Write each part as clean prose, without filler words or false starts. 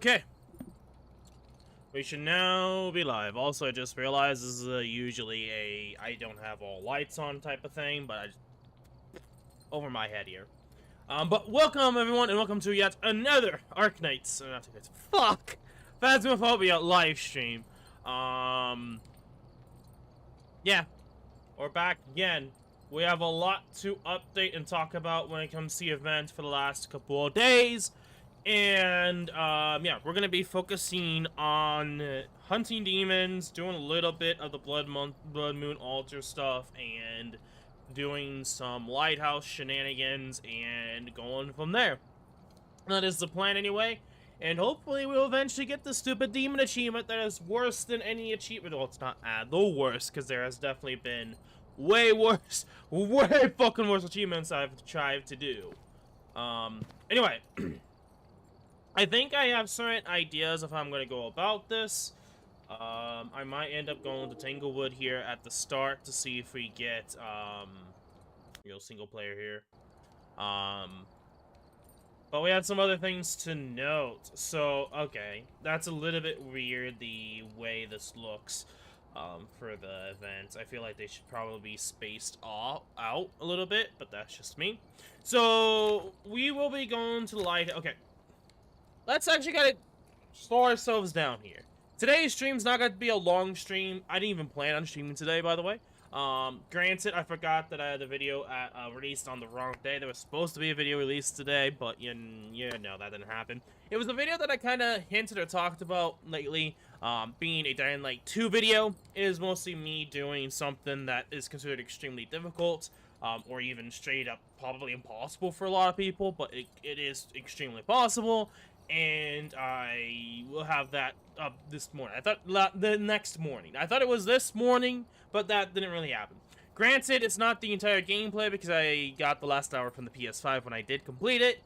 Okay. We should now be live. Also, I just realized this is usually a I don't have all lights on type of thing, but I just over my head here. But welcome everyone, and welcome to yet another Arknights. Fuck! Phasmophobia live stream. Yeah, we're back again. We have a lot to update and talk about when it comes to the event for the last couple of days. And, yeah, we're gonna be focusing on hunting demons, doing a little bit of the Blood Moon altar stuff, and doing some lighthouse shenanigans, and going from there. That is the plan anyway, and hopefully we'll eventually get the stupid demon achievement that is worse than any achievement. Well, it's not the worst, because there has definitely been way worse, way fucking worse achievements I've tried to do. Anyway. I think I have certain ideas of how I'm going to go about this. I might end up going to Tanglewood here at the start to see if we get, real single player here. But we had some other things to note. So, okay, that's a little bit weird the way this looks, for the event. I feel like they should probably be spaced out a little bit, but that's just me. So, we will be going to the light. Okay. Let's actually gotta slow ourselves down here. Today's stream's not gonna be a long stream. I didn't even plan on streaming today, by the way. Granted, I forgot that I had the video released on the wrong day. There was supposed to be a video released today, but you know, that didn't happen. It was a video that I kind of hinted or talked about lately, being a Dying Light 2 video. It is mostly me doing something that is considered extremely difficult, or even straight up probably impossible for a lot of people, but it is extremely possible. And I will have that up this morning. I thought the next morning. I thought it was this morning, but that didn't really happen. Granted, it's not the entire gameplay because I got the last hour from the PS5 when I did complete it,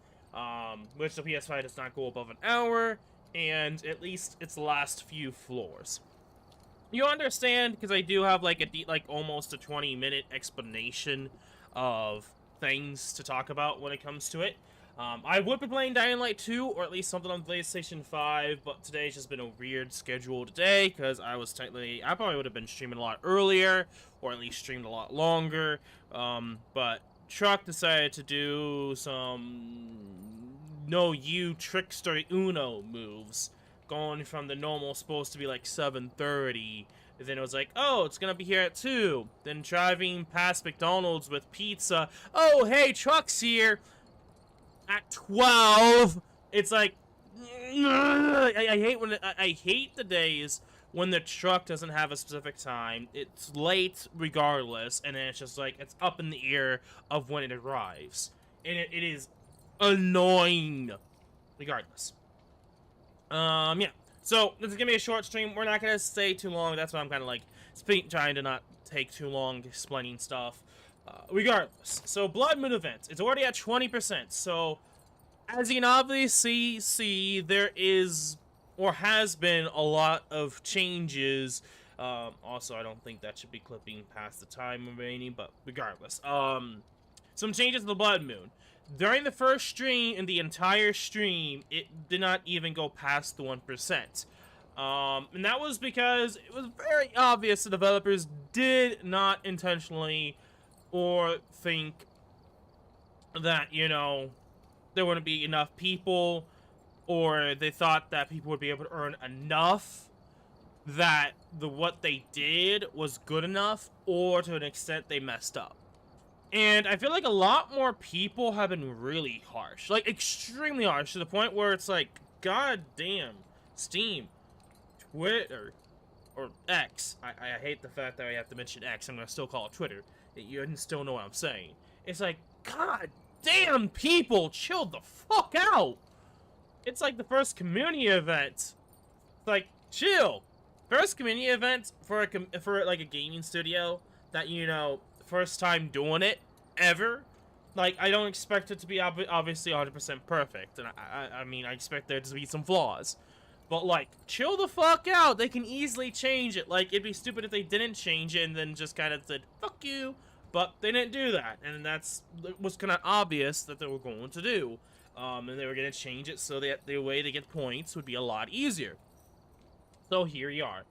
which the PS5 does not go above an hour, and at least it's the last few floors. You understand, because I do have like almost a 20-minute explanation of things to talk about when it comes to it. I would be playing Dying Light 2, or at least something on PlayStation 5, but today's just been a weird schedule today, because I probably would have been streaming a lot earlier, or at least streamed a lot longer, but Truck decided to do some Trickster Uno moves, going from the normal supposed to be like 7:30, and then it was like, oh, it's gonna be here at 2, then driving past McDonald's with pizza, oh, hey, Truck's here, at 12, it's like, I hate the days when the truck doesn't have a specific time. It's late regardless, and then it's just like, it's up in the air of when it arrives. And it is annoying regardless. Yeah. So, this is gonna be a short stream. We're not gonna stay too long. That's why I'm kind of like, trying to not take too long explaining stuff. Regardless, so Blood Moon event, it's already at 20%, so as you can obviously see, there is, or has been, a lot of changes. Also, I don't think that should be clipping past the time remaining, but regardless, some changes to the Blood Moon. During the first stream, in the entire stream, it did not even go past the 1%. And that was because it was very obvious the developers did not intentionally or think that, you know, there wouldn't be enough people, or they thought that people would be able to earn enough that what they did was good enough, or to an extent they messed up. And I feel like a lot more people have been really harsh, like extremely harsh, to the point where it's like, god damn, Steam, Twitter, or X. I hate the fact that I have to mention X. I'm gonna still call it Twitter. You still know what I'm saying. It's like, god damn, people, chill the fuck out. It's like the first community event. It's like, chill. First community event for like a gaming studio that, you know, first time doing it ever. Like, I don't expect it to be obviously 100% perfect, and I mean, I expect there to be some flaws. But, like, chill the fuck out. They can easily change it. Like, it'd be stupid if they didn't change it and then just kind of said, fuck you. But they didn't do that. And it was kind of obvious that they were going to do. And they were gonna change it so that the way to get points would be a lot easier. So here you are.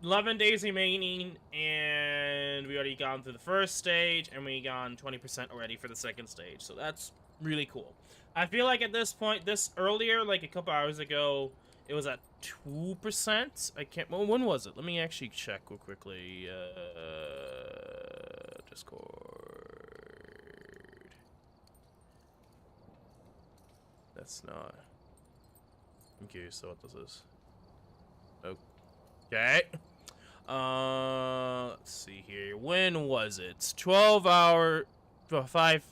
11 days remaining, and we already gone through the first stage, and we gone 20% already for the second stage. So that's really cool. I feel like at this point, earlier, like a couple hours ago, it was at 2%. I can't. Well, when was it? Let me actually check real quickly. Discord. That's not. I'm curious. So what this is. Okay. Let's see here. When was it? 12 hour, 5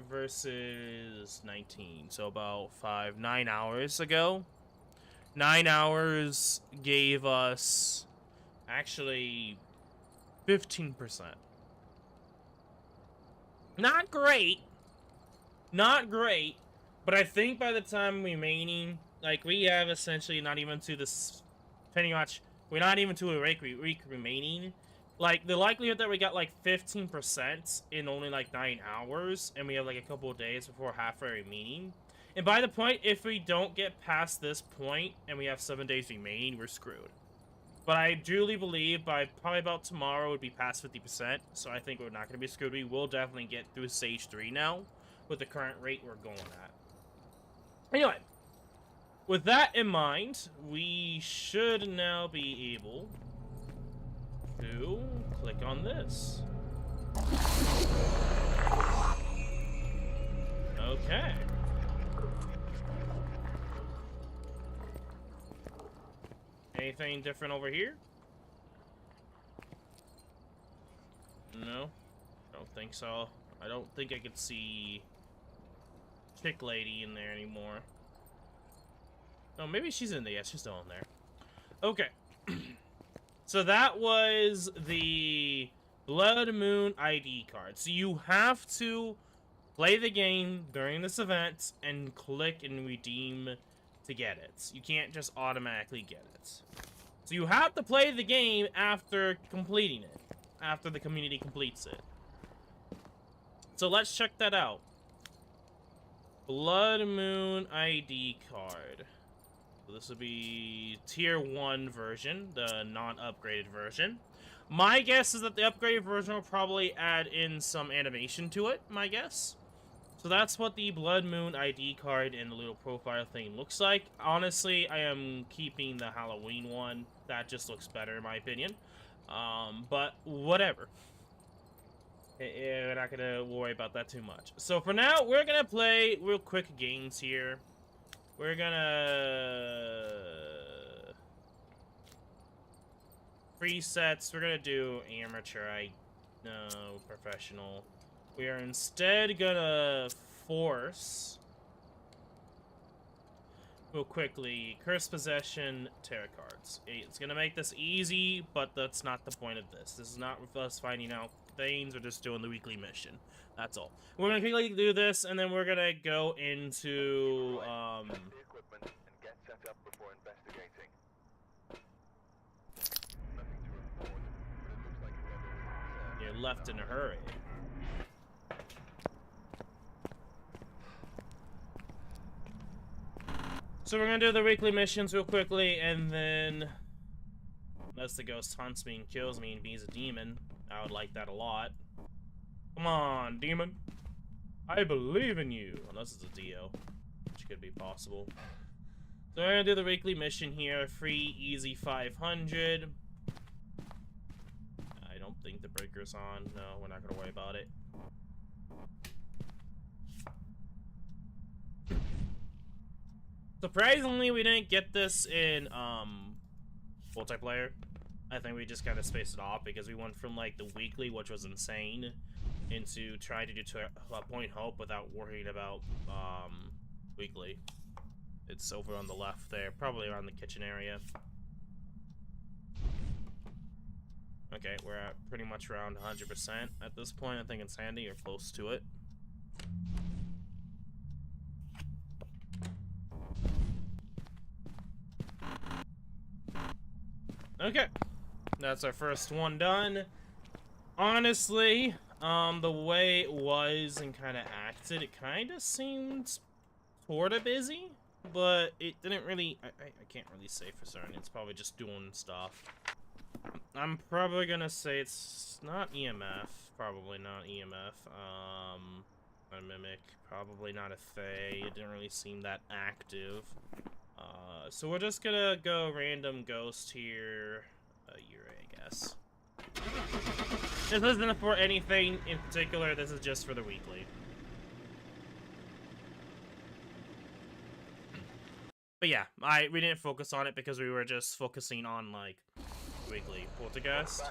versus 19. So about 9 hours ago. 9 hours gave us actually 15%. Not great. Not great. But I think by the time remaining, like, we have essentially not even to this, pretty much, we're not even to a week remaining. Like, the likelihood that we got, like, 15% in only, like, 9 hours, and we have, like, a couple of days before halfway remaining. And by the point, if we don't get past this point, and we have 7 days remaining, we're screwed. But I truly believe by probably about tomorrow, it would be past 50%, so I think we're not going to be screwed. We will definitely get through Stage 3 now, with the current rate we're going at. Anyway. With that in mind, we should now be able to click on this. Okay. Anything different over here? No, I don't think so. I don't think I could see Chick Lady in there anymore. Oh, maybe she's in there. Yeah, she's still in there. Okay. So that was the Blood Moon ID card. So you have to play the game during this event and click and redeem to get it. You can't just automatically get it. So you have to play the game after completing it. After the community completes it. So let's check that out. Blood Moon ID card. This would be Tier 1 version, the non-upgraded version. My guess is that the upgraded version will probably add in some animation to it, my guess. So that's what the Blood Moon ID card and the little profile thing looks like. Honestly, I am keeping the Halloween one. That just looks better in my opinion. But whatever. We're not gonna worry about that too much. So for now, we're gonna play real quick games here. We're gonna presets. We're gonna do amateur. No, professional. We are instead gonna force real quickly curse possession tarot cards. It's gonna make this easy, but that's not the point of this. This is not with us finding out things. We're just doing the weekly mission. That's all. We're gonna quickly do this, and then we're gonna go into You're left in a hurry. So we're gonna do the weekly missions real quickly, and then unless the ghost hunts me and kills me and he's a demon, I would like that a lot. Come on, demon. I believe in you. Unless it's a Dio, which could be possible. So we're gonna do the weekly mission here. Free, easy 500. I don't think the breaker's on. No, we're not gonna worry about it. Surprisingly, we didn't get this in multiplayer. I think we just kind of spaced it off because we went from like the weekly, which was insane, into trying to do Point Hope without worrying about weekly. It's over on the left there, probably around the kitchen area. Okay, we're at pretty much around 100% at this point. I think it's handy or close to it. Okay, that's our first one done. Honestly, The way it was and kind of acted, it kind of seemed sort of busy, but it didn't really. I can't really say for certain. It's probably just doing stuff. I'm probably gonna say it's not EMF. Probably not EMF. A mimic. Probably not a Fae. It didn't really seem that active. So we're just gonna go random ghost here. Yurei, I guess. This isn't for anything in particular. This is just for the weekly. But yeah, we didn't focus on it because we were just focusing on like weekly poltergeist.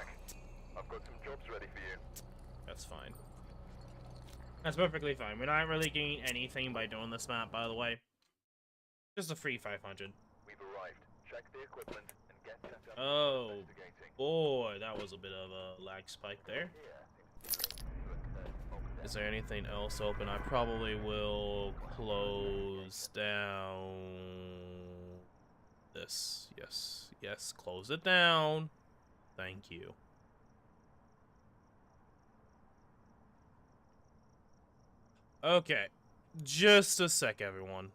I've got some jobs ready for you. That's fine. That's perfectly fine. We're not really gaining anything by doing this map, by the way. Just a free 500. We've arrived. Check the equipment and get set up. Oh boy, that was a bit of a lag spike there. Is there anything else open? I probably will close down this. Yes, yes, close it down. Thank you. Okay, just a sec, everyone.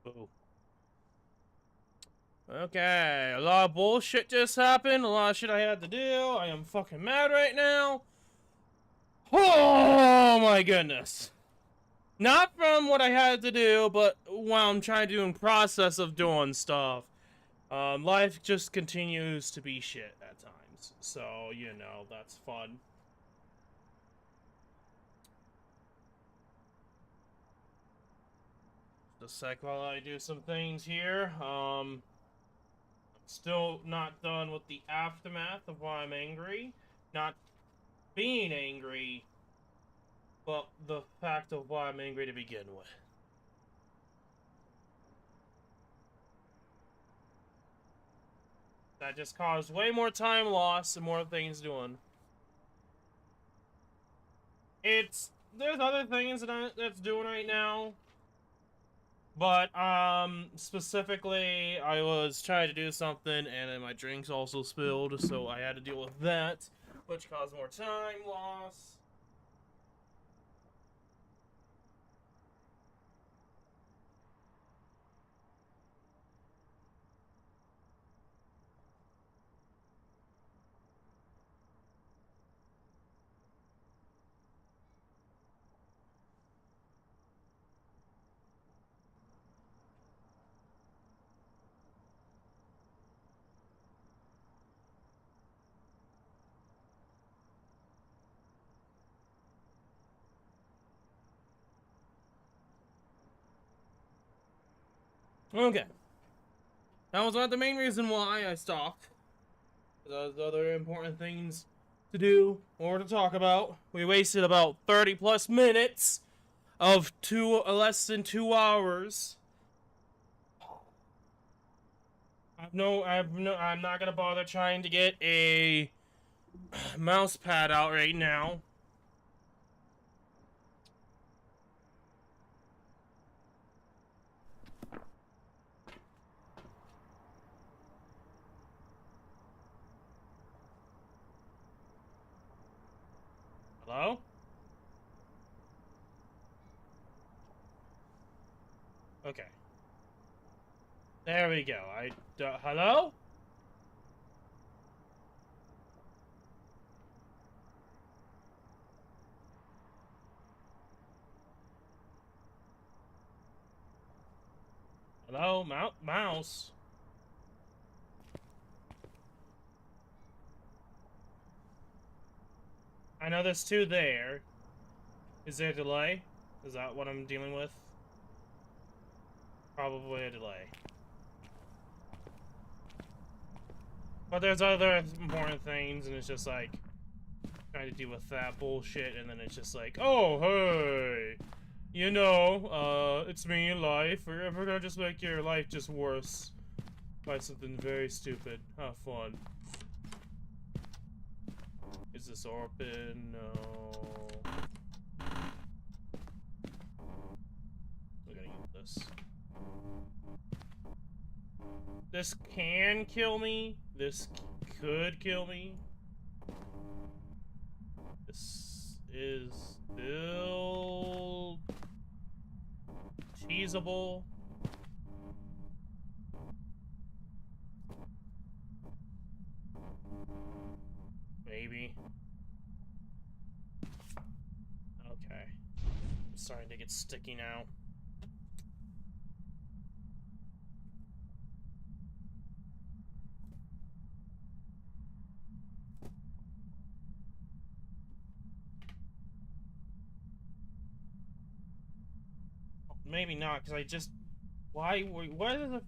Boo. Okay, a lot of bullshit just happened. A lot of shit I had to do. I am fucking mad right now. Oh my goodness. Not from what I had to do, but while I'm trying to do in process of doing stuff. Life just continues to be shit at times. So, you know, that's fun. Just a sec while I do some things here. Still not done with the aftermath of why I'm angry. Not being angry, but the fact of why I'm angry to begin with. That just caused way more time loss and more things doing. There's other things that's doing right now. But, specifically, I was trying to do something, and then my drinks also spilled, so I had to deal with that, which caused more time loss. Okay. That was not the main reason why I stopped. There's other important things to do or to talk about. We wasted about 30 plus minutes of less than 2 hours. I'm not gonna bother trying to get a mouse pad out right now. Hello? Okay. There we go. Hello? Hello? Mouse? I know there's two there. Is there a delay? Is that what I'm dealing with? Probably a delay. But there's other important things, and it's just like trying to deal with that bullshit, and then it's just like, oh, hey, you know, it's me, life. We're gonna just make your life just worse by something very stupid. Have fun. Is this open? No. We're gonna use this. This can kill me. This could kill me. This is still cheesable. Maybe. Okay. I'm starting to get sticky now. Maybe not, because I just... Why is it...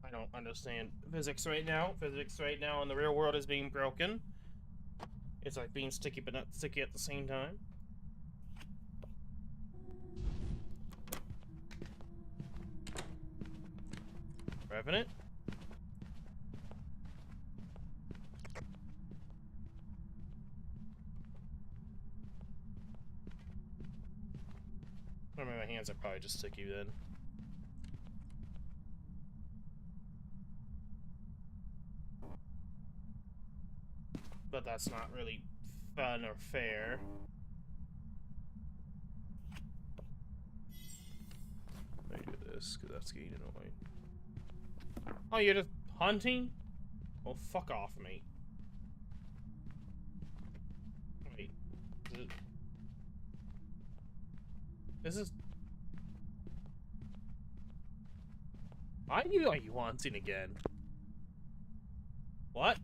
I don't understand physics right now. Physics right now in the real world is being broken. It's like being sticky but not sticky at the same time. Revenant? I mean, my hands are probably just sticky then. But that's not really fun or fair. this, because that's getting annoying. Oh, you're just hunting? Well, fuck off, mate. Wait. This is... Why are you hunting again? What?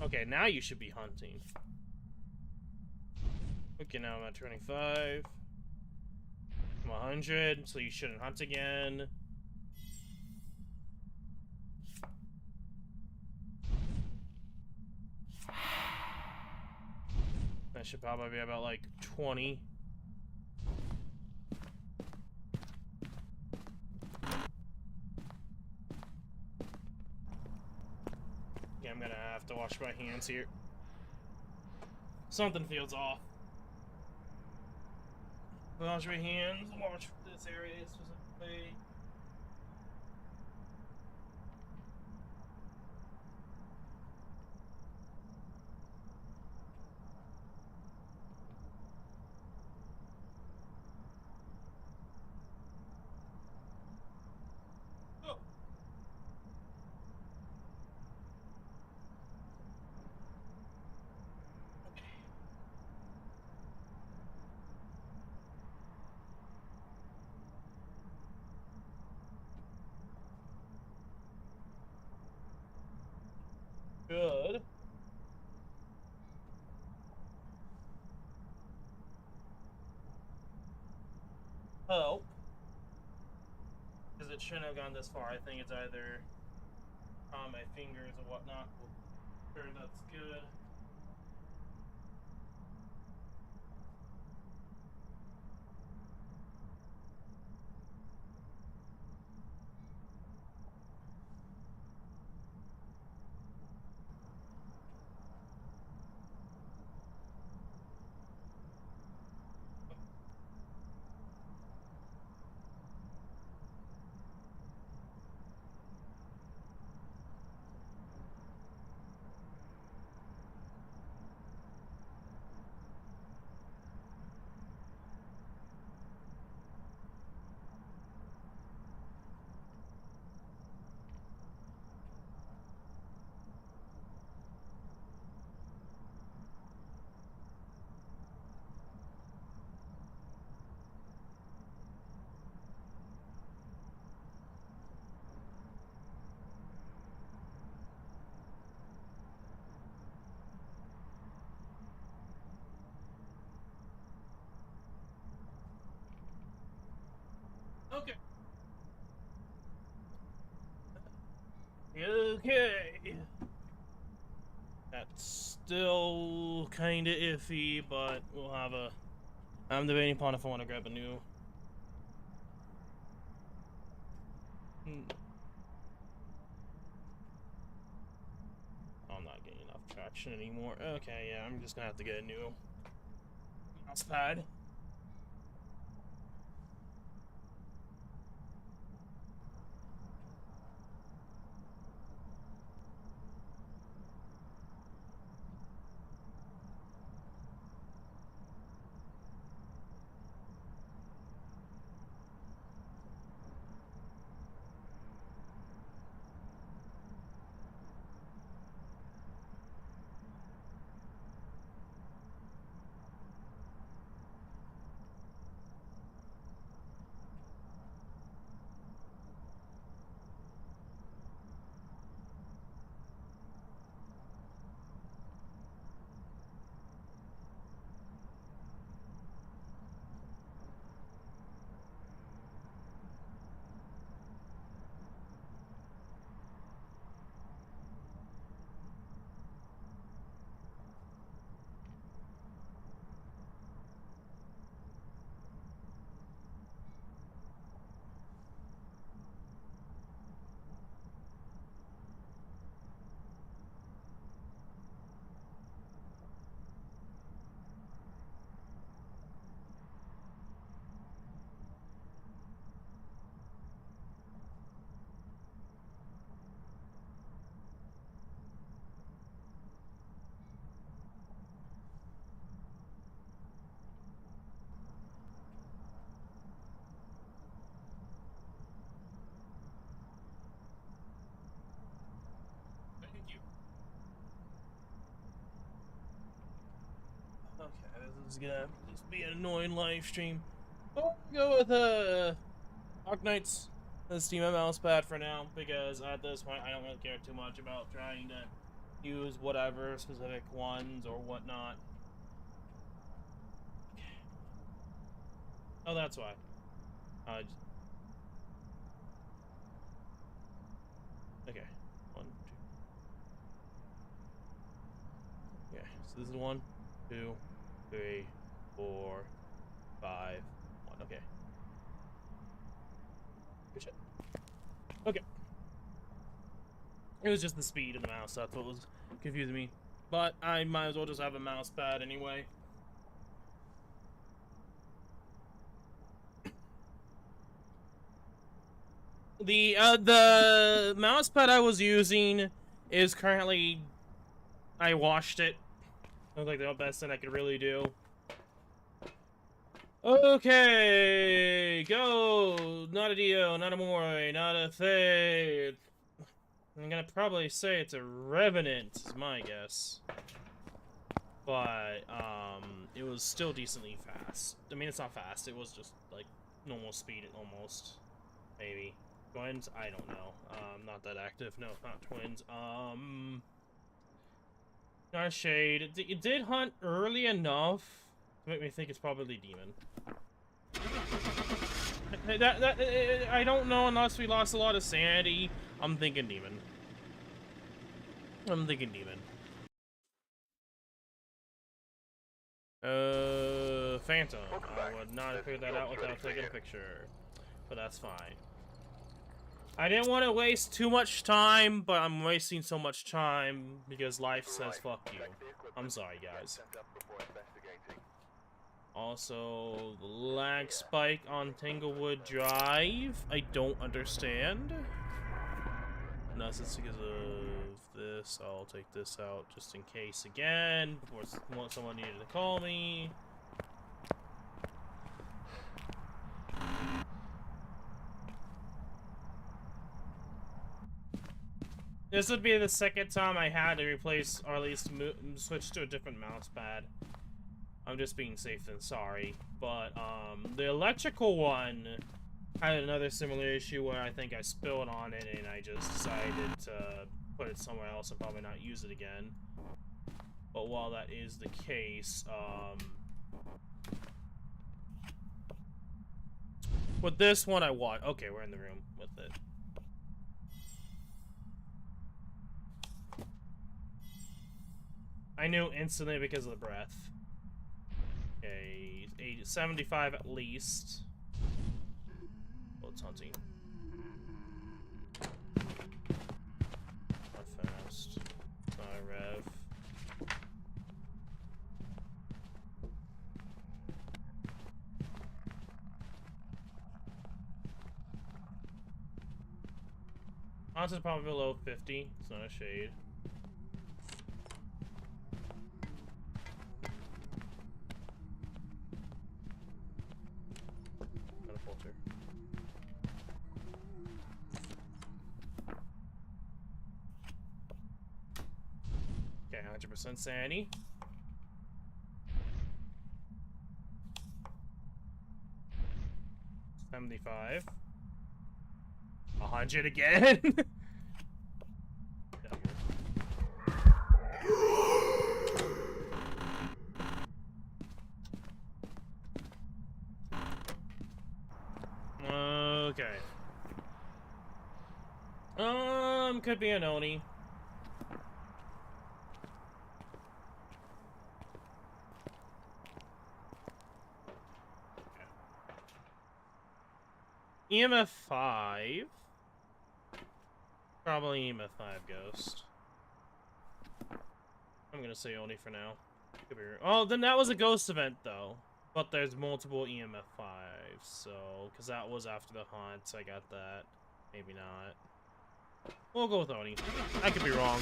Okay, now you should be hunting. Okay, now I'm at 25. I'm 100, so you shouldn't hunt again. That should probably be about like 20. Yeah, I'm gonna have to wash my hands here. Something feels off. Wash my hands, wash this area specifically. Oh. Good. Help. Because it shouldn't have gone this far. I think it's either on my fingers or whatnot. Sure, that's good. Okay. Okay. That's still kinda iffy, but we'll have a... I'm debating upon if I want to grab a new... I'm not getting enough traction anymore. Okay, yeah, I'm just gonna have to get a new mouse pad. Okay, this is gonna just be an annoying live stream. But we'll go with Arknight's the Steam mouse pad for now, because at this point I don't really care too much about trying to use whatever specific ones or whatnot. Oh, that's why. Okay, 1, 2. Okay, so this is 1, 2, 3, 4, 5, 1. Okay. Good shit. Okay. It was just the speed of the mouse, that's what was confusing me. But I might as well just have a mouse pad anyway. The mouse pad I was using is currently, I washed it. That was like the best thing I could really do. Okay, go! Not a Dio, not a Moray, not a Thay. I'm gonna probably say it's a Revenant, is my guess. But, it was still decently fast. I mean, it's not fast, it was just, like, normal speed, almost. Maybe. Twins? I don't know. Not that active. No, not twins. Not a shade. It did hunt early enough to make me think it's probably demon. I don't know unless we lost a lot of sanity. I'm thinking demon. I'm thinking demon. Phantom. I would not have figured that out without taking a picture. But that's fine. I didn't want to waste too much time, but I'm wasting so much time because life says fuck you. I'm sorry, guys. Also, the lag spike on Tanglewood Drive, I don't understand. Unless it's because of this, I'll take this out just in case again, before someone needed to call me. This would be the second time I had to replace, or at least switch to a different mouse pad. I'm just being safe than sorry. But, the electrical one had another similar issue where I think I spilled on it and I just decided to put it somewhere else and probably not use it again. But while that is the case, with this one I want. Okay, we're in the room with it. I knew instantly because of the breath. Okay, 75 at least. Oh, it's hunting. Not fast. Not a rev. Odds is probably below 50. It's not a shade. Not a filter. Okay, 100% sanity. $75. 100 again. Okay. Could be an Oni. EMF 5. Probably EMF 5 Ghost. I'm gonna say Oni for now. Could be. Oh, then that was a Ghost event though. But there's multiple EMF 5s, so because that was after the hunt, so I got that. Maybe not. We'll go with Oni. I could be wrong.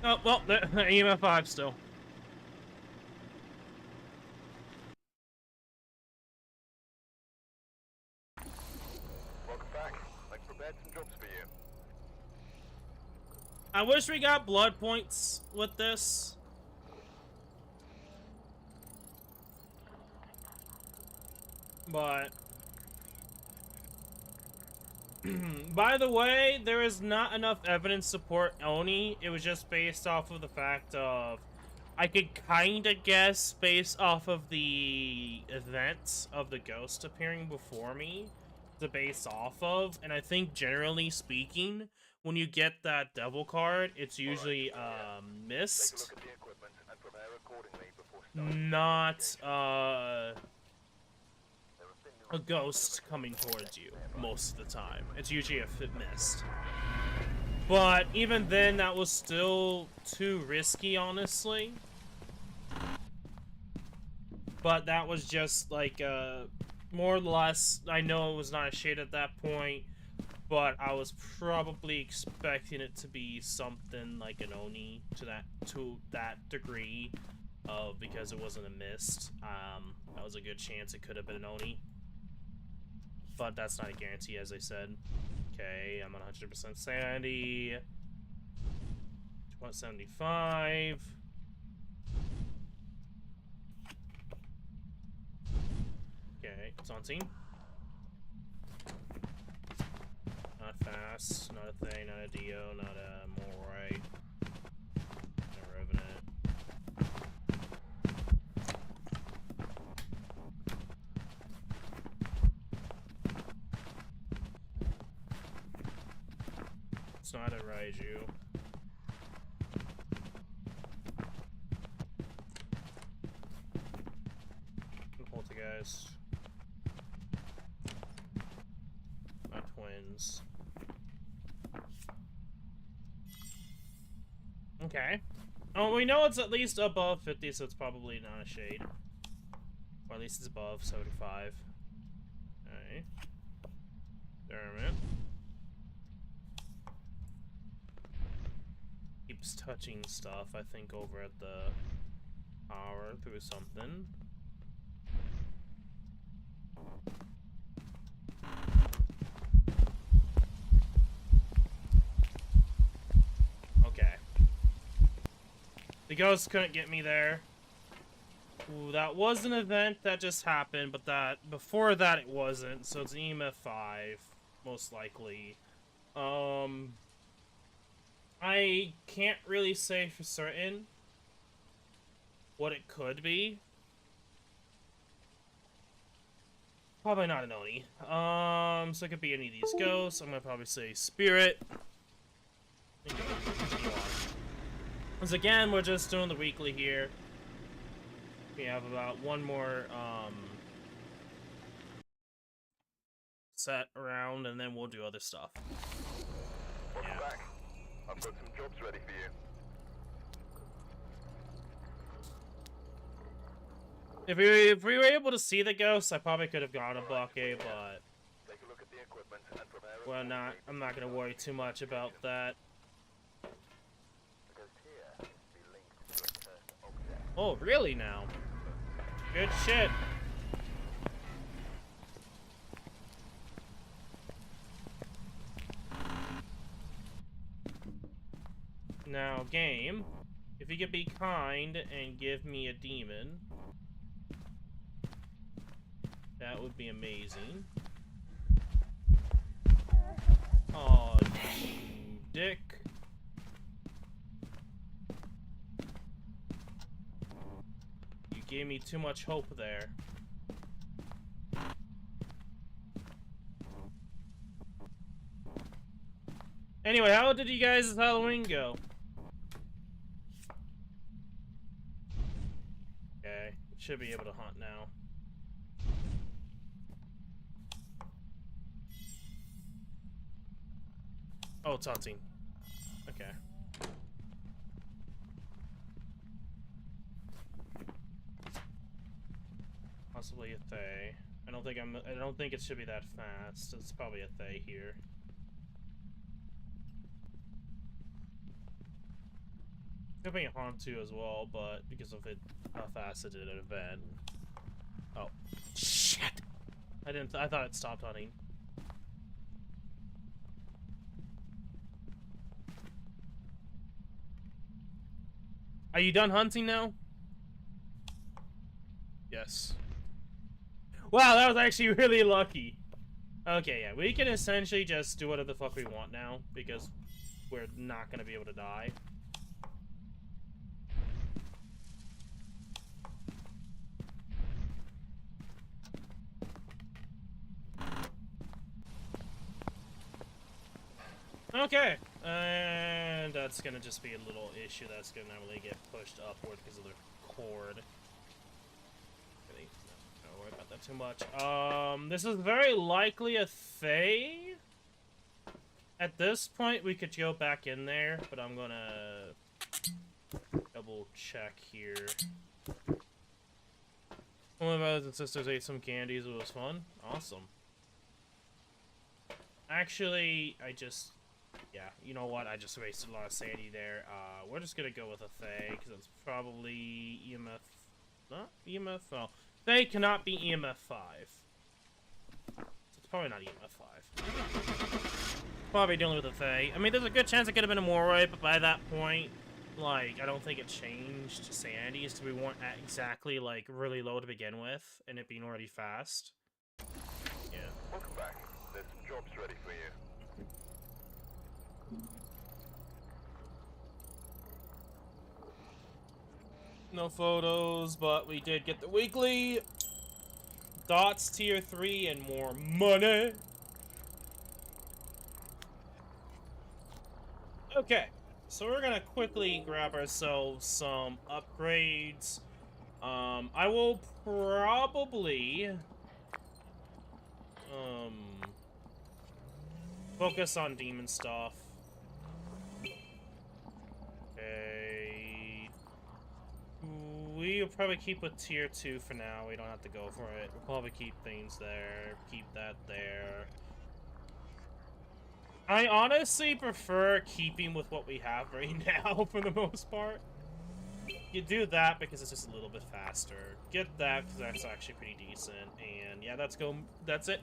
Oh well, the EMF 5 still. Welcome back. I've prepared some jobs for you. I wish we got blood points with this. But by the way, there is not enough evidence to support Oni. It was just based off of the fact of I could kind of guess based off of the events of the ghost appearing before me to base off of, and I think generally speaking, when you get that devil card, it's usually mist, not a ghost coming towards you most of the time. It's usually a mist. But even then, that was still too risky, honestly. But that was just like more or less, I know it was not a shade at that point, but I was probably expecting it to be something like an Oni to that degree, because it wasn't a mist. That was a good chance it could have been an Oni, but that's not a guarantee, as I said. Okay, I'm on 100% sanity. 175. Okay, it's on scene. Not fast, not a thing, not a Dio, not a Morite. Not a Revenant. It's not a Raiju. Poltergeist. Not twins. Okay. Oh, we know it's at least above 50, so it's probably not a shade. Or at least it's above 75. Alright. Dermot. Keeps touching stuff, I think, over at the tower through something. Okay. The ghost couldn't get me there. Ooh, that was an event that just happened, but that before that it wasn't, so it's an EMF 5, most likely. I can't really say for certain what it could be. Probably not an Oni. So it could be any of these ghosts. I'm gonna probably say Spirit. Because again, we're just doing the weekly here. We have about one more set around, and then we'll do other stuff. Welcome back. I've got some jobs ready for you. If we were able to see the ghosts, I probably could have gone a block A, but Take a look at the equipment and prepare well, not. I'm not gonna worry too much about that. because here is to be linked to a certain object. Oh, really now? Good shit. Now, game, if you could be kind and give me a demon, that would be amazing. Oh, you dick. You gave me too much hope there. Anyway, how did you guys' Halloween go? Okay, should be able to hunt now. Oh, it's hunting. Okay. Possibly a Thay. I don't think it should be that fast. It's probably a Thay here. Could be a Hantu as well, but because of it, how fast it did an event. Oh, shit! I thought it stopped hunting. Are you done hunting now? Yes. Wow, that was actually really lucky. Okay, yeah, we can essentially just do whatever the fuck we want now, because we're not gonna be able to die. Okay, and that's gonna just be a little issue that's gonna really get pushed upward because of the cord. Really, don't worry about that too much. This is very likely a Thay. At this point, we could go back in there, but I'm gonna double check here. One of my brothers and sisters ate some candies. It was fun. Awesome. Actually, yeah, you know what? I just wasted a lot of sanity there. We're just gonna go with a Thay, because it's probably EMF... Not EMF? Well, Thay cannot be EMF 5. So it's probably not EMF 5. Probably dealing with a Thay. I mean, there's a good chance it could have been a Moroi, but by that point, like, I don't think it changed sanity, so we weren't at exactly, like, really low to begin with, and it being already fast. Yeah. Welcome back. There's some jobs ready for you. No photos, but we did get the weekly dots tier 3 and more money. Okay, so we're gonna quickly grab ourselves some upgrades. I will probably focus on demon stuff. Okay. We'll probably keep with tier 2 for now. We don't have to go for it. We'll probably keep things there. Keep that there. I honestly prefer keeping with what we have right now for the most part. You do that because it's just a little bit faster. Get that because that's actually pretty decent. And yeah, that's it.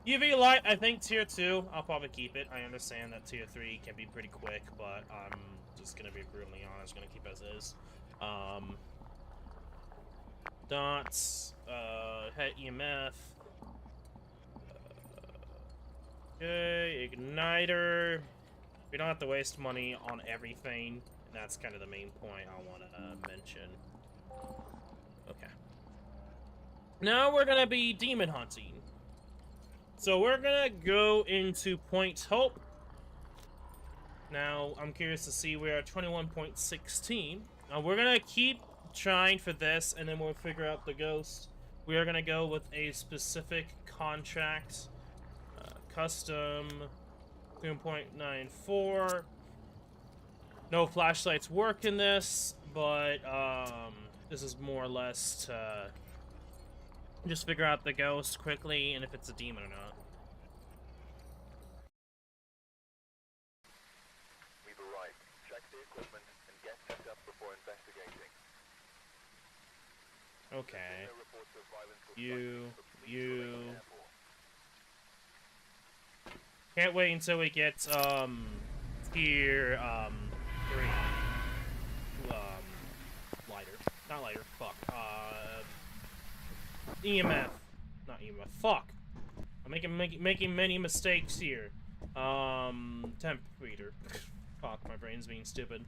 UV light, I think tier 2, I'll probably keep it. I understand that tier 3 can be pretty quick, but I'm just gonna be brutally honest, gonna keep as is. Dots, head EMF. Okay, igniter. We don't have to waste money on everything, and that's kind of the main point I want to mention. Okay. Now we're gonna be demon hunting. So we're gonna go into Point Hope. Now, I'm curious to see we're at 21.16. Now, we're gonna keep trying for this, and then we'll figure out the ghost. We are gonna go with a specific contract. Custom 2.94. No flashlights work in this, but this is more or less to just figure out the ghost quickly and if it's a demon or not. We've arrived. Check the equipment and get set up before investigating. Okay. No reports of violence or You. careful. Can't wait until we get, tier, 3. Lighter. Not lighter, fuck. EMF. Not EMF, fuck. I'm making many mistakes here. Temp reader. Fuck, my brain's being stupid.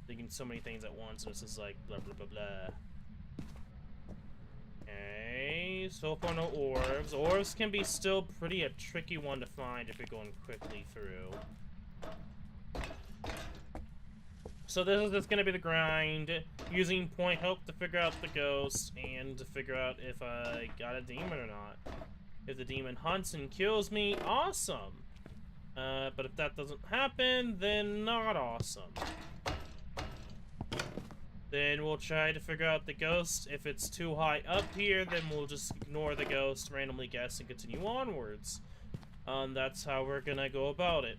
Thinking so many things at once, and this is like, blah, blah, blah, blah. Okay, so far no orbs. Orbs can be still pretty a tricky one to find if you're going quickly through. So this is just gonna be the grind, using Point Hope to figure out the ghost and to figure out if I got a demon or not. If the demon hunts and kills me, awesome. But if that doesn't happen, then not awesome. Then we'll try to figure out the ghost. If it's too high up here, then we'll just ignore the ghost, randomly guess, and continue onwards. That's how we're gonna go about it.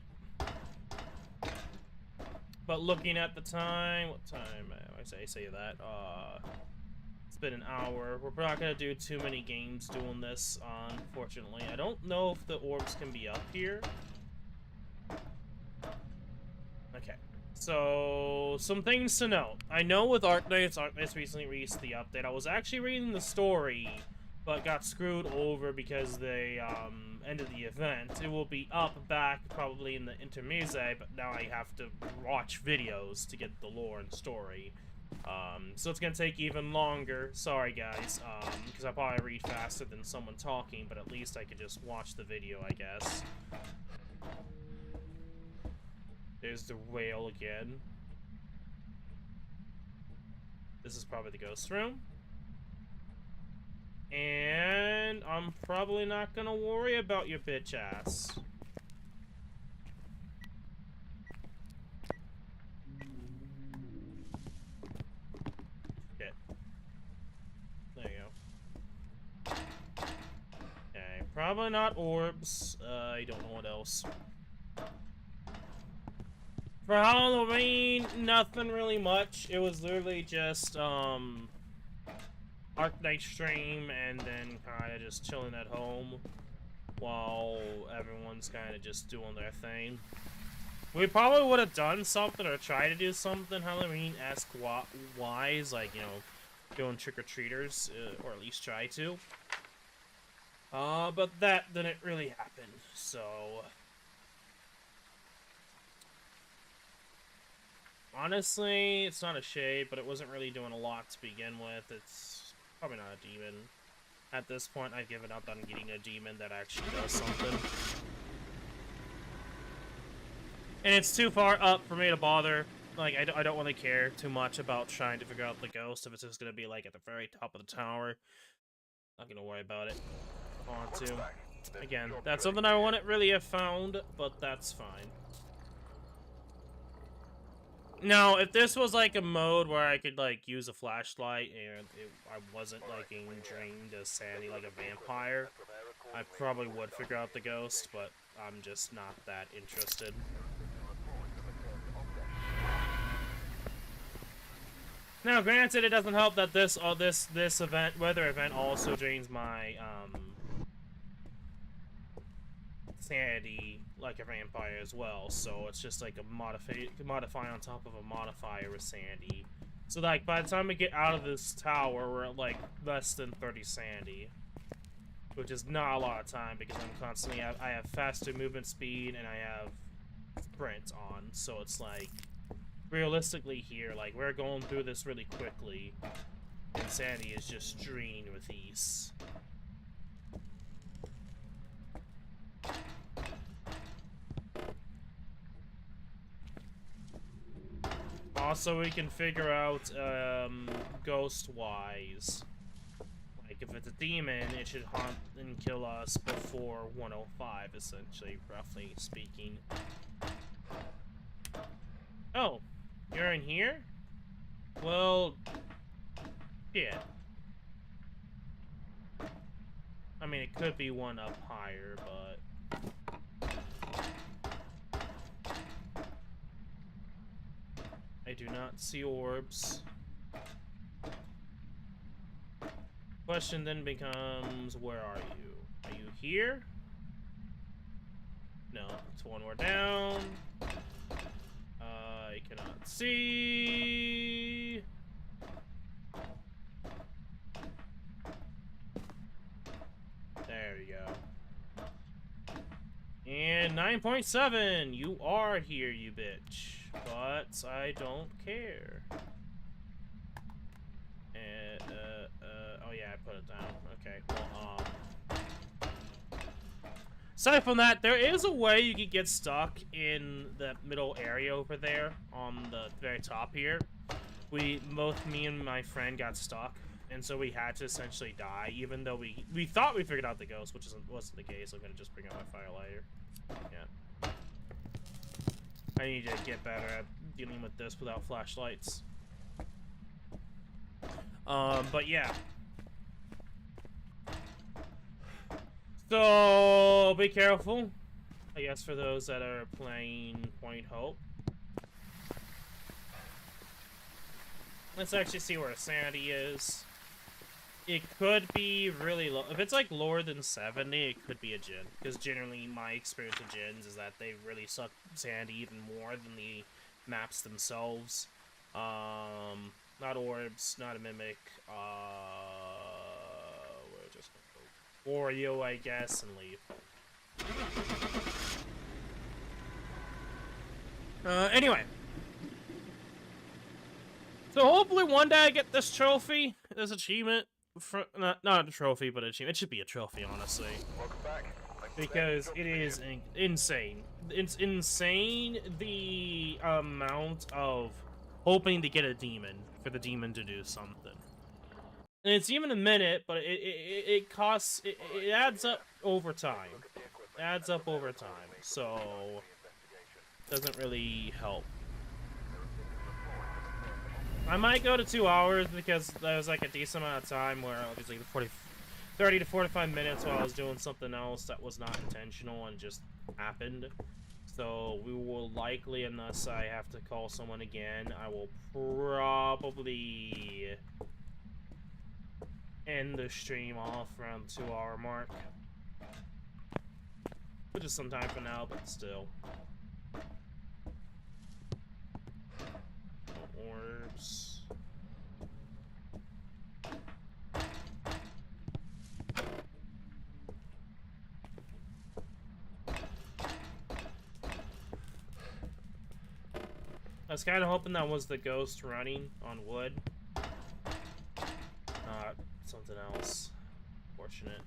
But looking at the time, what time? I say that. It's been an hour. We're not gonna do too many games doing this, unfortunately. I don't know if the orbs can be up here. Okay. So, some things to note. I know with Arknights recently released the update. I was actually reading the story but got screwed over because they ended the event. It will be up back probably in the intermezzo, but now I have to watch videos to get the lore and story. So it's gonna take even longer. Sorry guys, because I probably read faster than someone talking, but at least I could just watch the video, I guess. There's the whale again. This is probably the ghost room. And I'm probably not gonna worry about your bitch ass. Shit. There you go. Okay, probably not orbs. I don't know what else. For Halloween, nothing really much. It was literally just, Arc Night stream and then kind of just chilling at home while everyone's kind of just doing their thing. We probably would have done something or tried to do something Halloween-esque wise, like, you know, doing trick-or-treaters, or at least try to. But that didn't really happen, so... Honestly, it's not a shade, but it wasn't really doing a lot to begin with. It's probably not a demon. At this point, I've given up on getting a demon that actually does something. And it's too far up for me to bother. Like, I don't really care too much about trying to figure out the ghost if it's just gonna be, like, at the very top of the tower. Not gonna worry about it. I want to. Again, that's something I wouldn't really have found, but that's fine. Now, if this was like a mode where I could like use a flashlight and I wasn't like getting drained as sandy like a vampire, I probably would figure out the ghost, but I'm just not that interested. Now, granted, it doesn't help that this weather event also drains my sanity like a vampire as well, so it's just like a modify on top of a modifier with sanity. So like by the time we get out of this tower, we're at like less than 30 sanity, which is not a lot of time because I'm constantly I have faster movement speed and I have sprint on, so it's like realistically here, like we're going through this really quickly, and sanity is just drained with ease. Also, we can figure out, ghost-wise. Like, if it's a demon, it should haunt and kill us before 105, essentially, roughly speaking. Oh, you're in here? Well, yeah. I mean, it could be one up higher, but... I do not see orbs. Question then becomes, where are you? Are you here? No, it's one more down. I cannot see. There we go. And 9.7, you are here, you bitch. But I don't care. And, oh yeah, I put it down. Okay, well, aside from that, there is a way you can get stuck in the middle area over there on the very top here. Both me and my friend got stuck, and so we had to essentially die, even though we thought we figured out the ghost, which wasn't the case. I'm gonna just bring out my firelighter. Yeah. I need to get better at dealing with this without flashlights. But yeah. So, be careful, I guess, for those that are playing Point Hope. Let's actually see where sanity is. It could be really low. If it's like lower than 70, it could be a djinn. Because generally, my experience with djinns is that they really suck sanity even more than the maps themselves. Not orbs, not a mimic. We're just gonna Oreo, I guess, and leave. Anyway. So hopefully one day I get this trophy, this achievement. Not a trophy, but achievement. It should be a trophy, honestly. Welcome back. Because it is insane. It's insane the amount of hoping to get a demon for the demon to do something. And it's even a minute, but it costs, it adds up over time. It adds up over time, so doesn't really help. I might go to 2 hours because there was like a decent amount of time where obviously 30 to 45 minutes while I was doing something else that was not intentional and just happened. So we will likely, unless I have to call someone again, I will probably end the stream off around the 2-hour mark. Which is some time for now, but still. Orbs. I was kind of hoping that was the ghost running on wood. Not something else. Fortunate.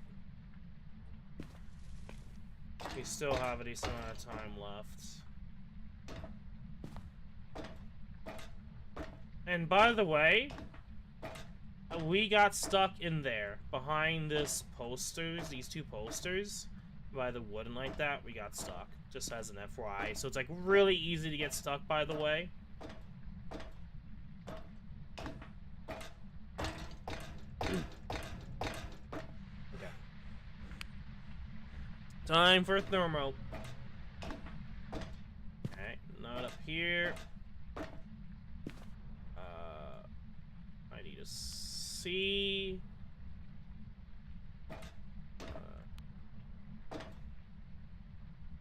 We still have a decent amount of time left. And by the way, we got stuck in there behind this posters, these two posters, by the wood and like that. We got stuck, just as an FYI. So it's like really easy to get stuck, by the way. Okay. Time for thermo. Okay, not up here. I need to see.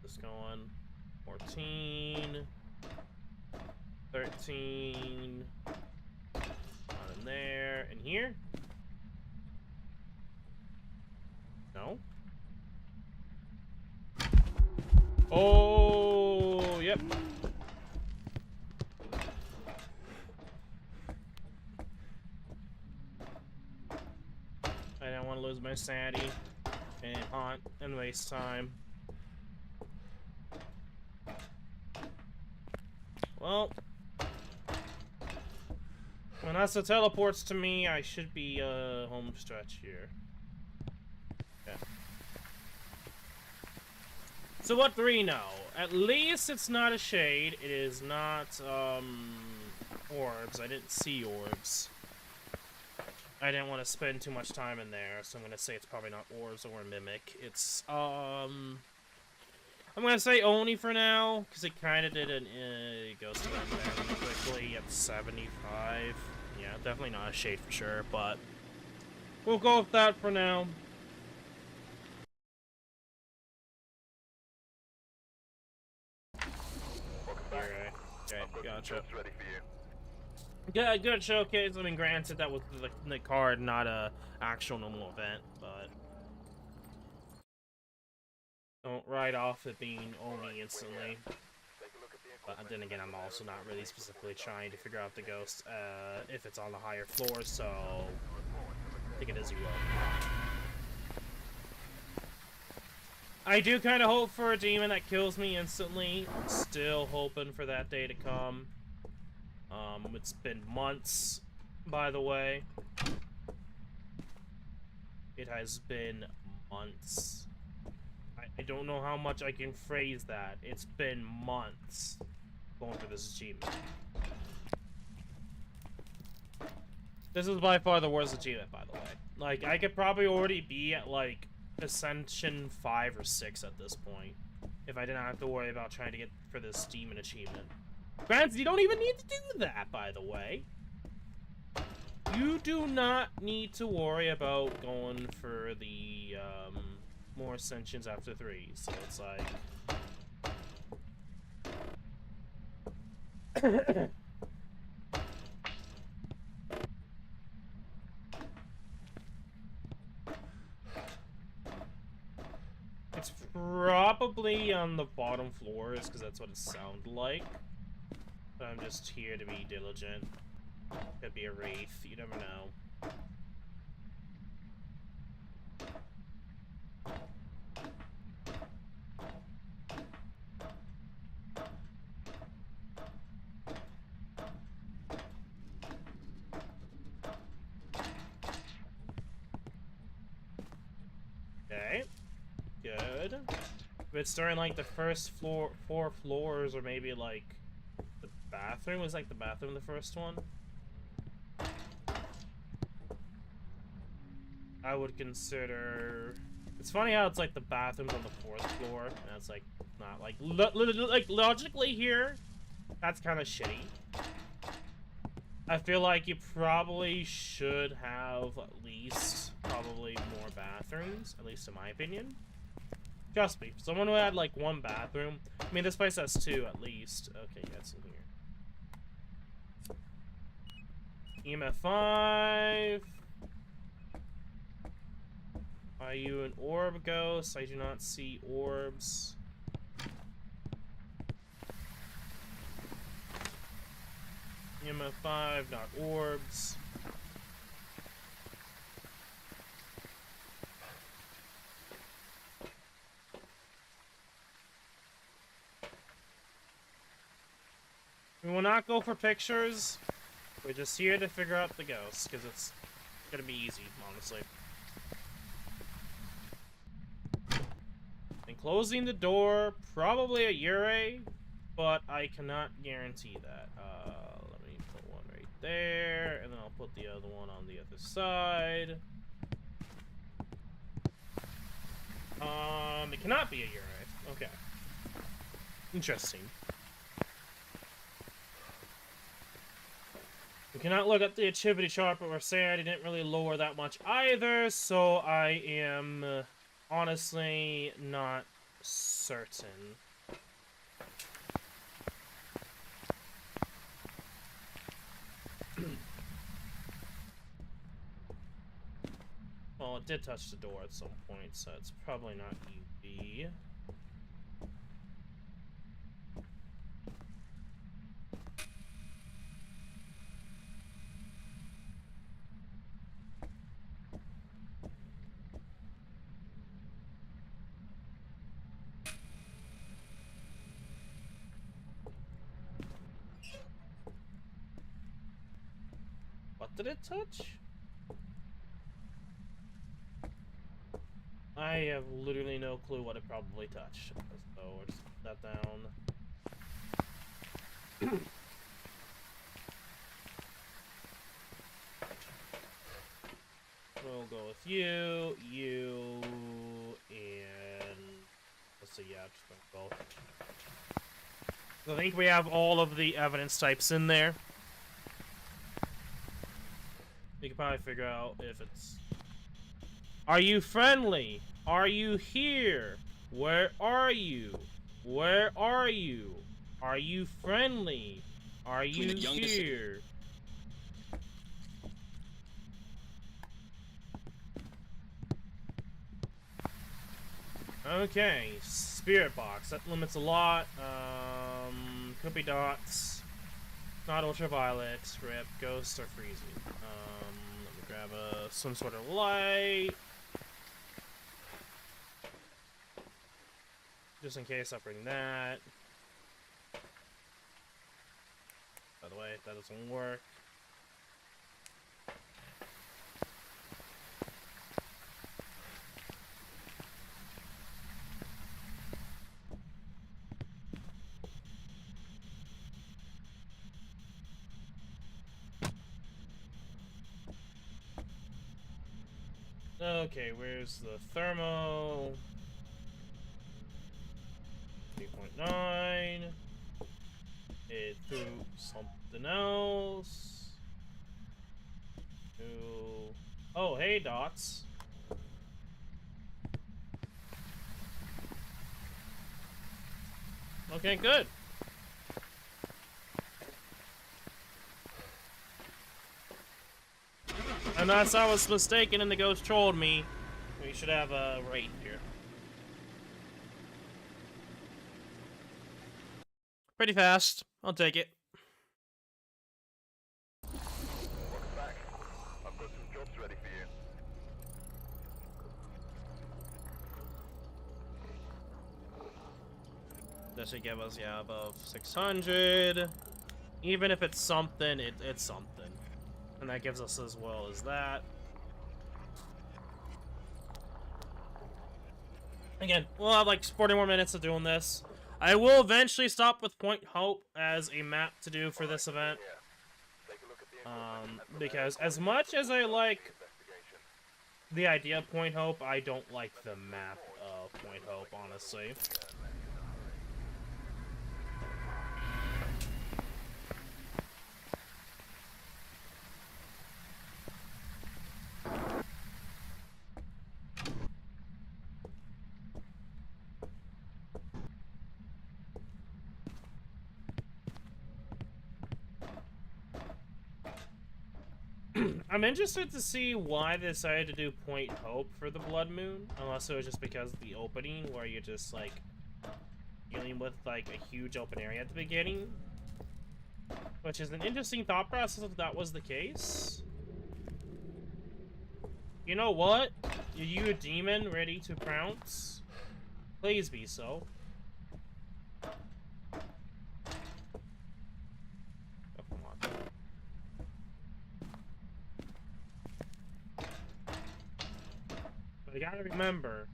This going 14, 13. Not in there. In here? No. Oh, yep. I don't want to lose my sanity and haunt and waste time. Well, when Asa teleports to me, I should be home stretch here. Yeah. So what do we know? At least it's not a shade. It is not orbs. I didn't see orbs. I didn't want to spend too much time in there, so I'm gonna say it's probably not orbs or mimic. It's I'm gonna say Oni for now, because it kind of did an ghost event there really quickly at 75. Yeah, definitely not a shade for sure, but we'll go with that for now. Alright, okay, gotcha. Ready for you. Yeah, good showcase. I mean, granted, that was the card, not a actual normal event, but don't write off it being Oni instantly. But then again, I'm also not really specifically trying to figure out the ghost if it's on the higher floor, so take it as you will. I do kind of hope for a demon that kills me instantly. Still hoping for that day to come. It's been months, by the way. It has been months. I don't know how much I can phrase that. It's been months going for this achievement. This is by far the worst achievement, by the way. Like, I could probably already be at, like, Ascension 5 or 6 at this point. If I didn't have to worry about trying to get for this demon achievement. Granted, you don't even need to do that, by the way. You do not need to worry about going for the, more Ascensions after 3. So it's like... probably on the bottom floors, because that's what it sounded like. But I'm just here to be diligent. Could be a wraith, you never know. Okay, good. If it's during like the first four floors, or maybe like the bathroom, was like the bathroom the first one? I would consider. It's funny how it's like the bathroom's on the 4th floor, and it's like not like like logically here. That's kind of shitty. I feel like you probably should have at least probably more bathrooms, at least in my opinion. Trust me, someone who had like 1 bathroom. I mean, this place has 2 at least. Okay, that's in here. EMF 5. Are you an orb ghost? I do not see orbs. EMF 5, not orbs. We will not go for pictures. We're just here to figure out the ghost, because it's gonna be easy, honestly. And closing the door, probably a Ure, but I cannot guarantee that. Let me put one right there, and then I'll put the other one on the other side. It cannot be a Ure. Okay. Interesting. We cannot look at the activity chart, but we're saying I didn't really lower that much either, so I am honestly not certain. Well, it did touch the door at some point, so it's probably not UV. What did it touch? I have literally no clue what it probably touched. So we'll just put that down. We'll go with you, and let's see, yeah, just both. So I think we have all of the evidence types in there. We can probably figure out if it's... Are you friendly? Are you here? Where are you? Where are you? Are you friendly? Are you here? Okay, spirit box. That limits a lot. Could be dots. Not ultraviolet. Rip, ghost, or freezing. Let me grab some sort of light. Just in case, I'll bring that. By the way, if that doesn't work. Okay, where's the thermo? 3.9. It threw something else. Ooh. Oh, hey, dots. Okay, good. Unless I was mistaken and the ghost trolled me, we should have a raid here. Pretty fast. I'll take it. Welcome back. I've got some jobs ready for you. That should give us, yeah, above 600. Even if it's something, it's something. And that gives us as well as that. Again, we'll have like 40 more minutes of doing this. I will eventually stop with Point Hope as a map to do for this event. Because as much as I like the idea of Point Hope, I don't like the map of Point Hope, honestly. I'm interested to see why they decided to do Point Hope for the Blood Moon, unless it was just because of the opening, where you're just, like, dealing with, like, a huge open area at the beginning. Which is an interesting thought process if that was the case. You know what? Are you a demon ready to pounce? Please be so. Oh, come on. But I gotta remember,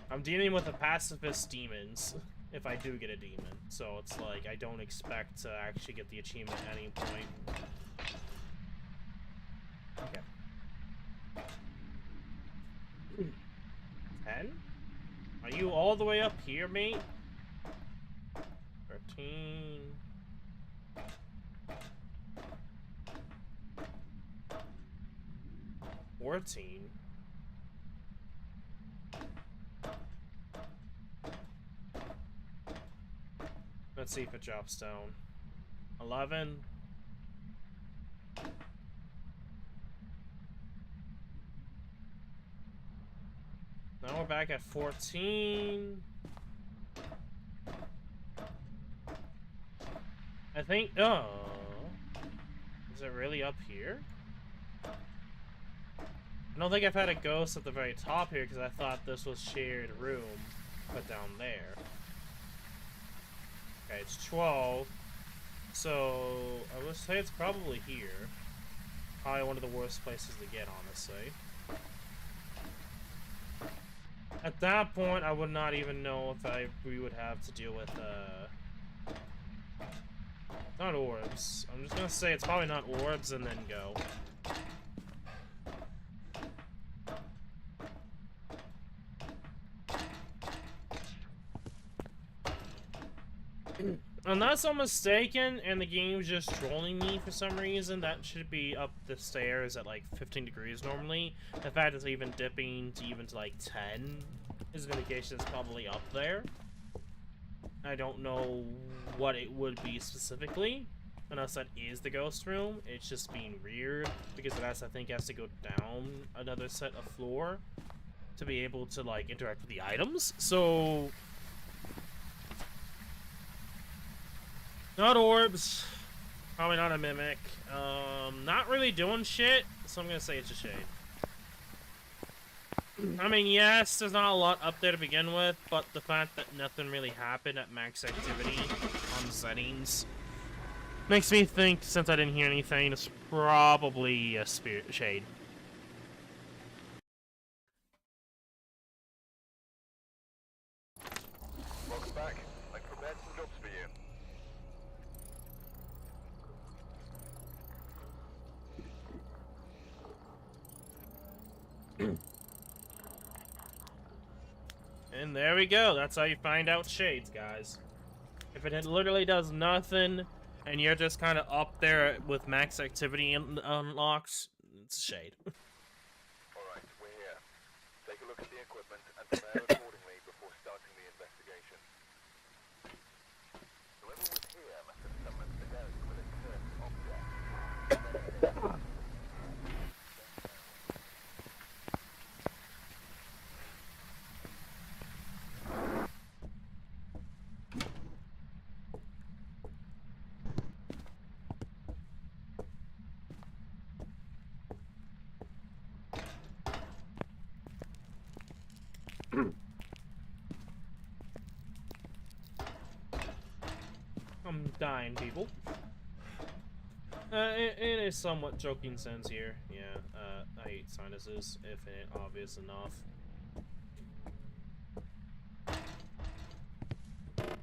I'm dealing with a pacifist demons if I do get a demon. So it's like, I don't expect to actually get the achievement at any point. Okay. 10? Are you all the way up here, mate? 13. 14. Let's see if it drops down. 11. Now we're back at 14. I think, oh. Is it really up here? I don't think I've had a ghost at the very top here because I thought this was shared room, but down there. Okay, it's 12. So, I would say it's probably here. Probably one of the worst places to get, honestly. At that point, I would not even know if we would have to deal with, not orbs. I'm just gonna say it's probably not orbs and then go. Unless I'm mistaken and the game's just trolling me for some reason, that should be up the stairs at like 15 degrees normally. The fact it's even dipping to even to like 10 is an indication it's probably up there. I don't know what it would be specifically, unless that is the ghost room. It's just being weird because it has, I think, has to go down another set of floor to be able to like interact with the items. So not orbs, probably not a mimic. Not really doing shit, so I'm gonna say it's a shade. I mean, yes, there's not a lot up there to begin with, but the fact that nothing really happened at max activity on settings makes me think, since I didn't hear anything, it's probably a spirit shade. Welcome back. I've prepared some jobs for you. And there we go. That's how you find out shades, guys. If it literally does nothing, and you're just kind of up there with max activity unlocks, it's a shade. Alright, we're here. Take a look at the equipment and prepare accordingly before starting the investigation. Whoever was here must have summoned the ghost with a cursed object. dying people. In a somewhat joking sense here, yeah, I hate sinuses, if it ain't obvious enough.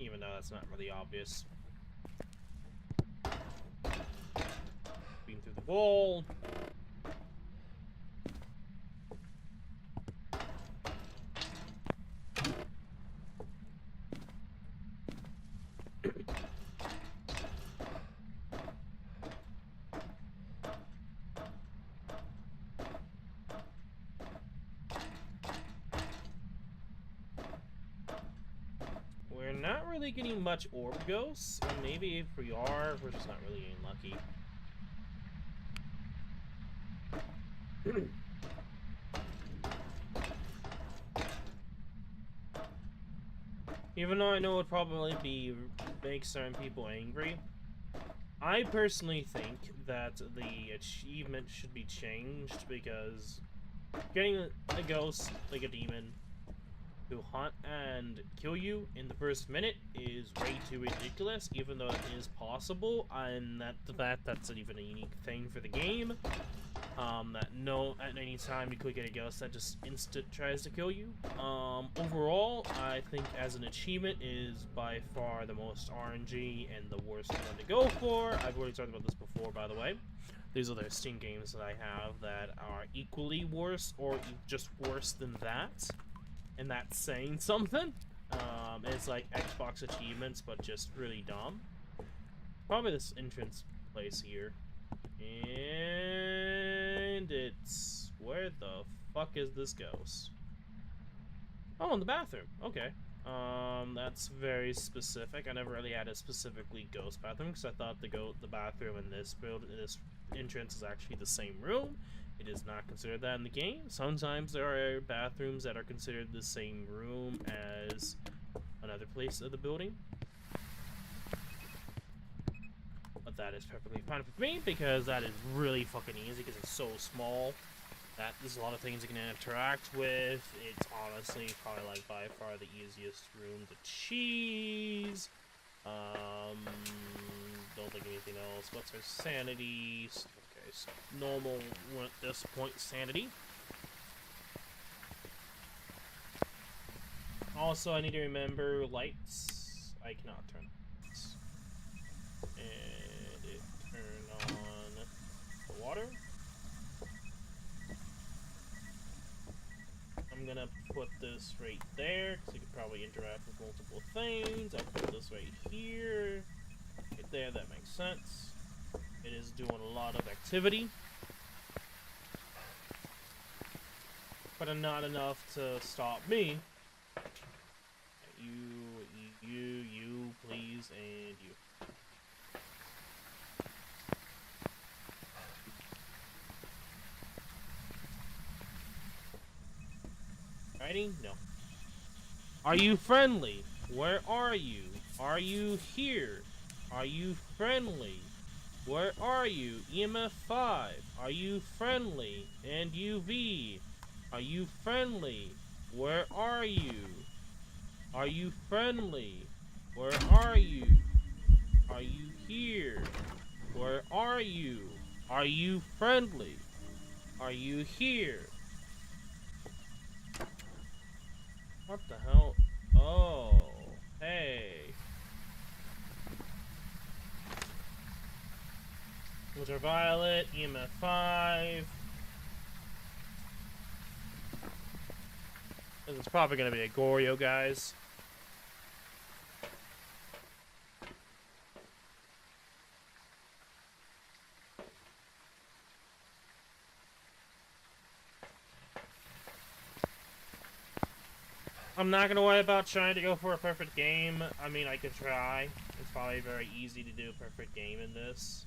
Even though that's not really obvious. Being through the wall. We're not really getting much orb ghosts, and maybe if we are, we're just not really getting lucky. Even though I know it would probably make certain people angry, I personally think that the achievement should be changed because getting a ghost, like a demon, to hunt and kill you in the first minute is way too ridiculous, even though it is possible, and that's even a unique thing for the game. That at any time you could get a ghost that just instant tries to kill you. Overall, I think as an achievement is by far the most RNG and the worst one to go for. I've already talked about this before, by the way. There's other Steam games that I have that are equally worse or just worse than that. And that's saying something. It's like Xbox achievements, but just really dumb. Probably this entrance place here. And it's... where the fuck is this ghost? Oh, in the bathroom. Okay. That's very specific. I never really had a specifically ghost bathroom because I thought the bathroom in this entrance is actually the same room. It is not considered that in the game. Sometimes there are bathrooms that are considered the same room as another place of the building. But that is perfectly fine with me because that is really fucking easy because it's so small that there's a lot of things you can interact with. It's honestly probably like by far the easiest room to cheese. Don't think anything else. What's our sanity? Okay, so normal at this point, sanity. Also, I need to remember lights. I cannot turn lights. And it turn on the water. I'm gonna put this right there because you could probably interact with multiple things. I'll put this right here. Right there, that makes sense. It is doing a lot of activity, but not enough to stop me. You, please, and you. Fighting? No. Are you friendly? Where are you? Are you here? Are you friendly? Where are you? EMF 5. Are you friendly? And UV. Are you friendly? Where are you? Are you friendly? Where are you? Are you here? Where are you? Are you friendly? Are you here? What the hell? Oh, hey. Ultraviolet, EMF 5. This is probably gonna be a Goryo, guys. I'm not gonna worry about trying to go for a perfect game. I mean, I could try. It's probably very easy to do a perfect game in this.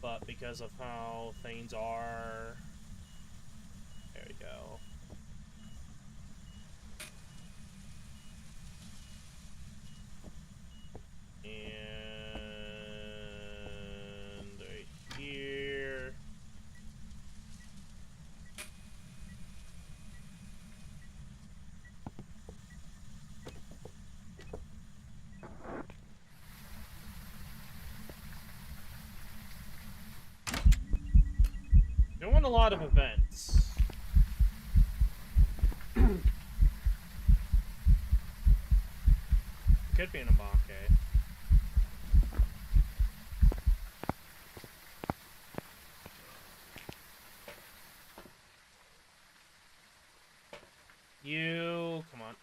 But because of how things are... There we go. And right here. a lot of events. Could be an Amake. You, come on.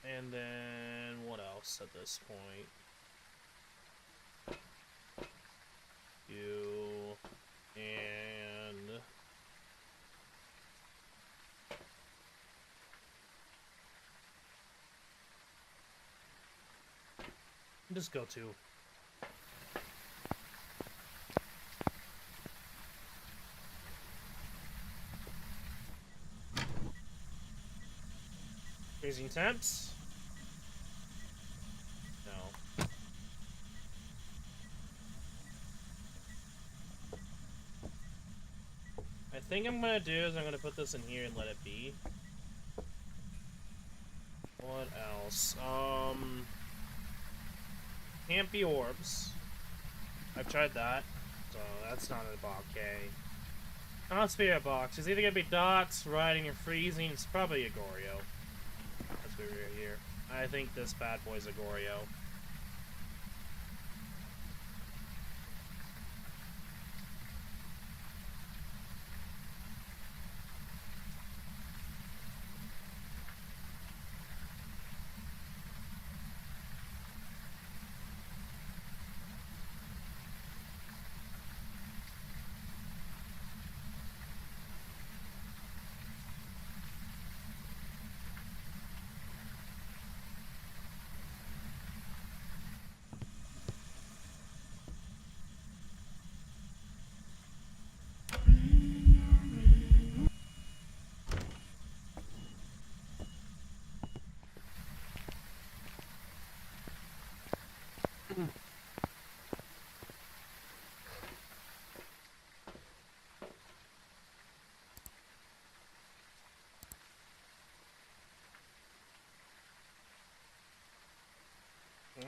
And then, what else at this point? You, and... just go to. Freezing temps? No. I think I'm gonna do is I'm gonna put this in here and let it be. What else? Can't be orbs. I've tried that, so that's not a Bokeh. Not Spirit Box. It's either gonna be Dots, Riding, or Freezing. It's probably a Goryo. That's what we're here. I think this bad boy's a Goryo.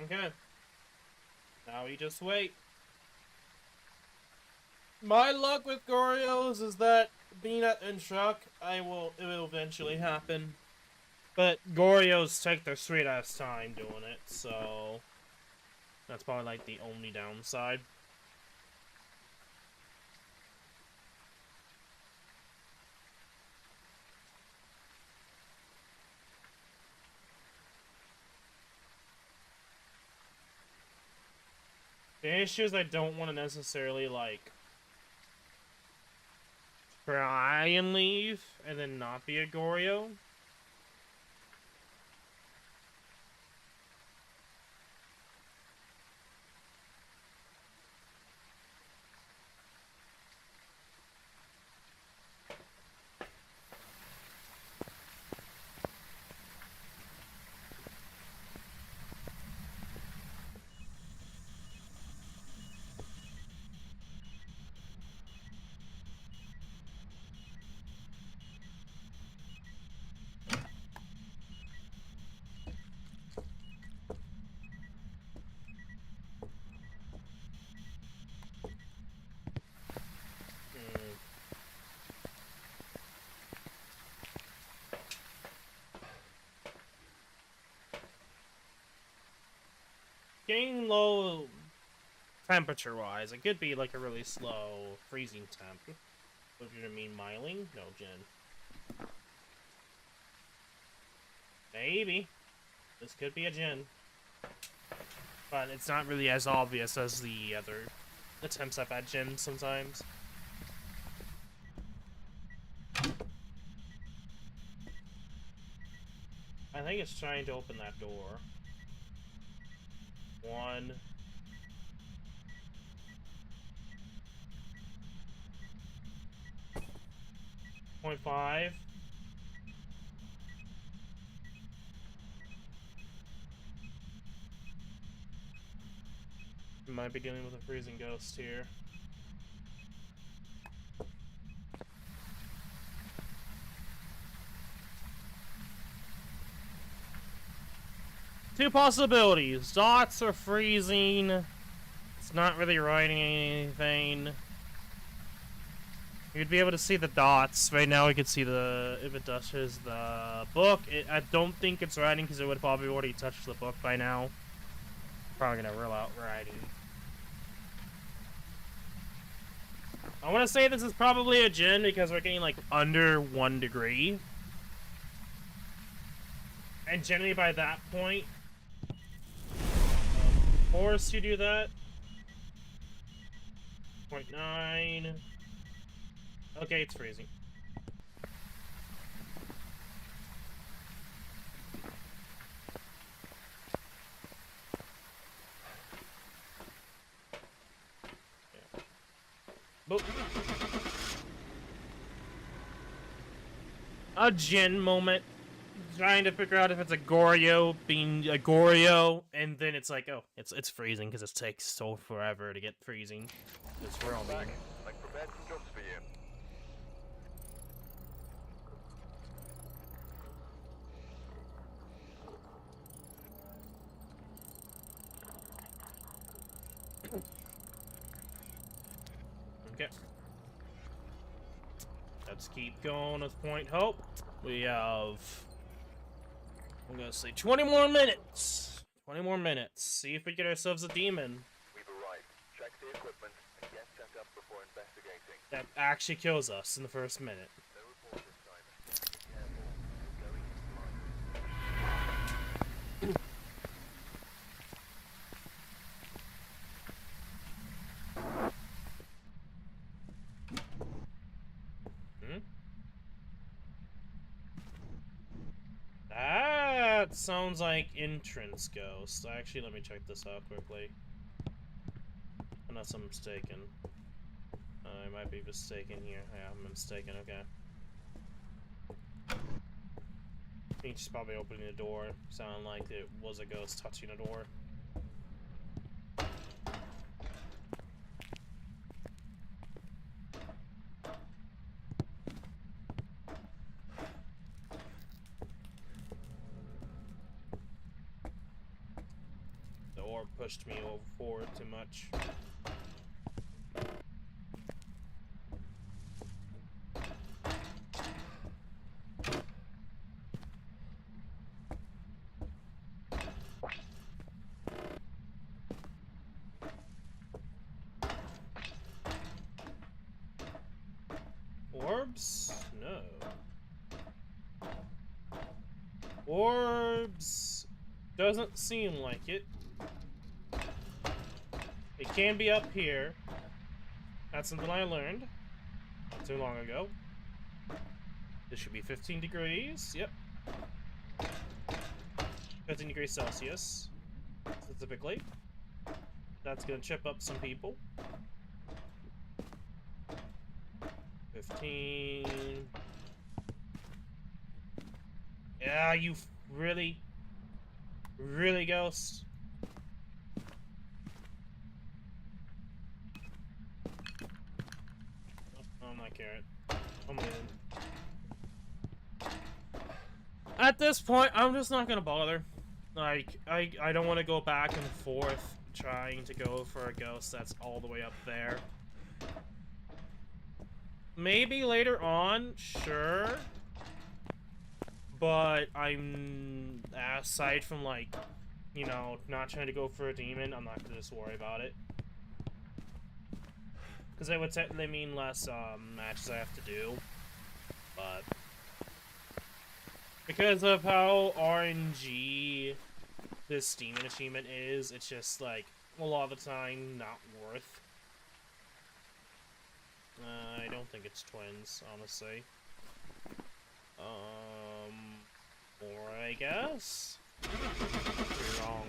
Okay. Now we just wait. My luck with Goryos is that being at Instruct, it will eventually happen. But Goryos take their sweet ass time doing it, so that's probably like the only downside. The issue is I don't want to necessarily, like, try and leave and then not be a Goryo. Getting low temperature-wise, it could be like a really slow freezing temp. What do you mean, miling? No, Jin. Maybe. This could be a Jin. But it's not really as obvious as the other attempts I've had Jin sometimes. I think it's trying to open that door. 1. 0.5. We might be dealing with a freezing ghost here. Two possibilities. Dots are freezing. It's not really writing anything. You'd be able to see the dots. Right now, we could see the if it touches the book. I don't think it's writing because it would probably already touched the book by now. Probably gonna rule out writing. I want to say this is probably a gin because we're getting like under 1 degree. And generally by that point, forced to do that. 0.9. Okay, it's freezing. Yeah. Boop. A gin moment. Trying to figure out if it's a Goryo being a Goryo, and then it's like, oh, it's freezing because it takes so forever to get freezing. It's real mean. I've prepared some jobs for you. Okay. Let's keep going with Point Hope. We have, I'm gonna say 20 more minutes. 20 more minutes. See if we get ourselves a demon. We've arrived. Check the equipment and get set up before investigating. That actually kills us in the first minute. No report this time. Be careful. You're going blind. That sounds like entrance ghost. Actually, let me check this out quickly. Unless I'm mistaken. I might be mistaken here. Yeah, I'm mistaken, okay. He's just probably opening the door. Sounded like it was a ghost touching a door. The orb pushed me forward too much. Orbs? No. Orbs doesn't seem like it. It can be up here. That's something I learned not too long ago. This should be 15 degrees. Yep. 15 degrees Celsius, specifically. That's gonna chip up some people. 15. Yeah, you really, ghost. Oh, I'm not carrot. I'm leaving. At this point, I'm just not gonna bother. Like, I don't want to go back and forth trying to go for a ghost that's all the way up there. Maybe later on, sure. But I'm, aside from, like, you know, not trying to go for a demon, I'm not gonna just worry about it. Because it would technically mean less, matches I have to do. But because of how RNG this demon achievement is, it's just, like, a lot of the time, not worth. I don't think it's twins, honestly. Or I guess? You're wrong.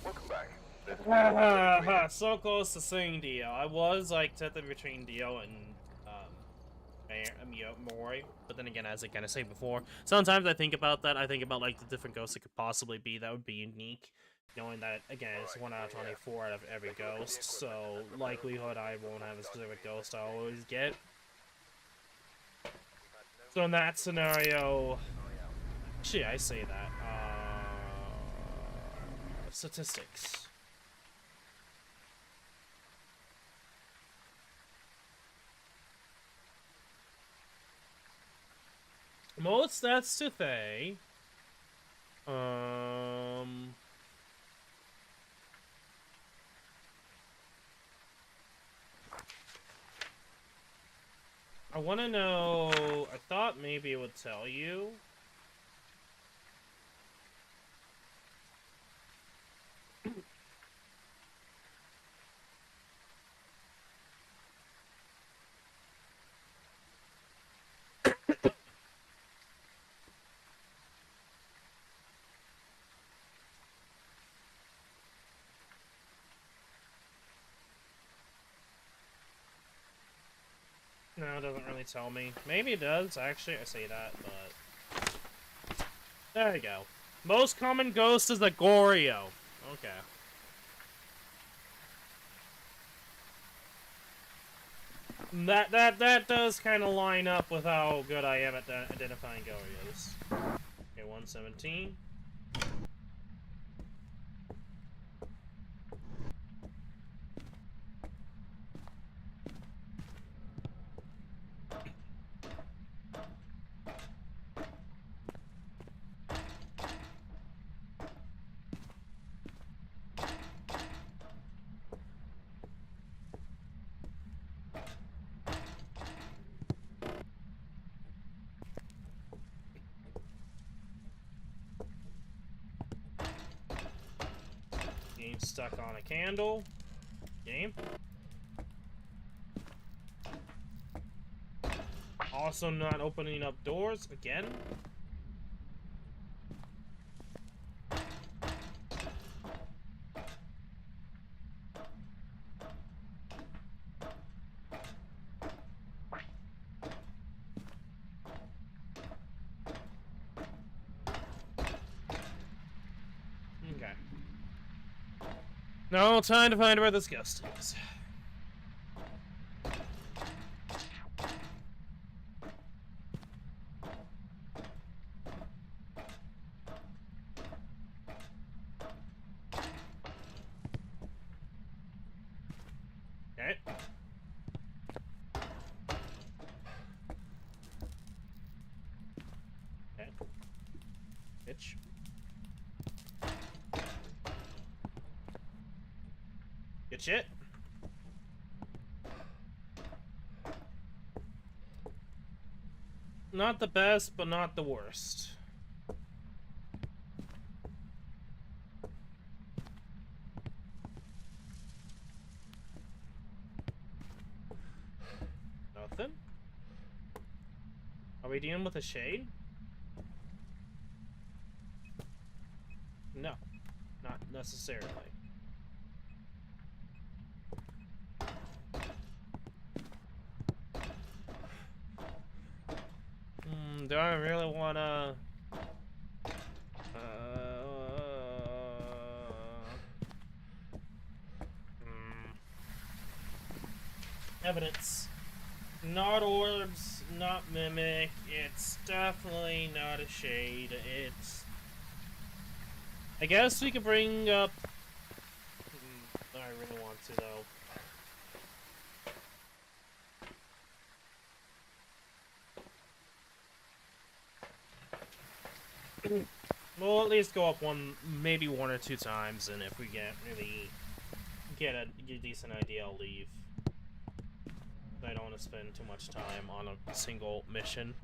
Welcome back. So close to saying Dio. I was, like, technically between Dio and, Mori, but then again, as I kind of said before, sometimes I think about that. I think about, like, the different ghosts it could possibly be that would be unique, knowing that, again, it's 1 out of 24 out of every ghost, so likelihood I won't have a specific ghost I always get. So in that scenario, actually, I say that. Statistics. Most stats to say. I want to know. I thought maybe it would tell you. No, it doesn't really tell me. Maybe it does, actually. I say that, but... There you go. Most common ghost is a Goryo. Okay. That does kind of line up with how good I am at identifying Goryos. Okay, 117. Game stuck on a candle. Game. Also not opening up doors again. Okay. No time to find where this ghost is. Okay. Okay. Bitch. Good shit. Not the best, but not the worst. Nothing? Are we dealing with a shade? No. Not necessarily. Do I really wanna... Evidence. Not orbs, not mimic. It's definitely not a shade. It's... I guess we could bring up... I really want to, though. We'll at least go up maybe one or two times, and if we get a decent idea, I'll leave. I don't want to spend too much time on a single mission.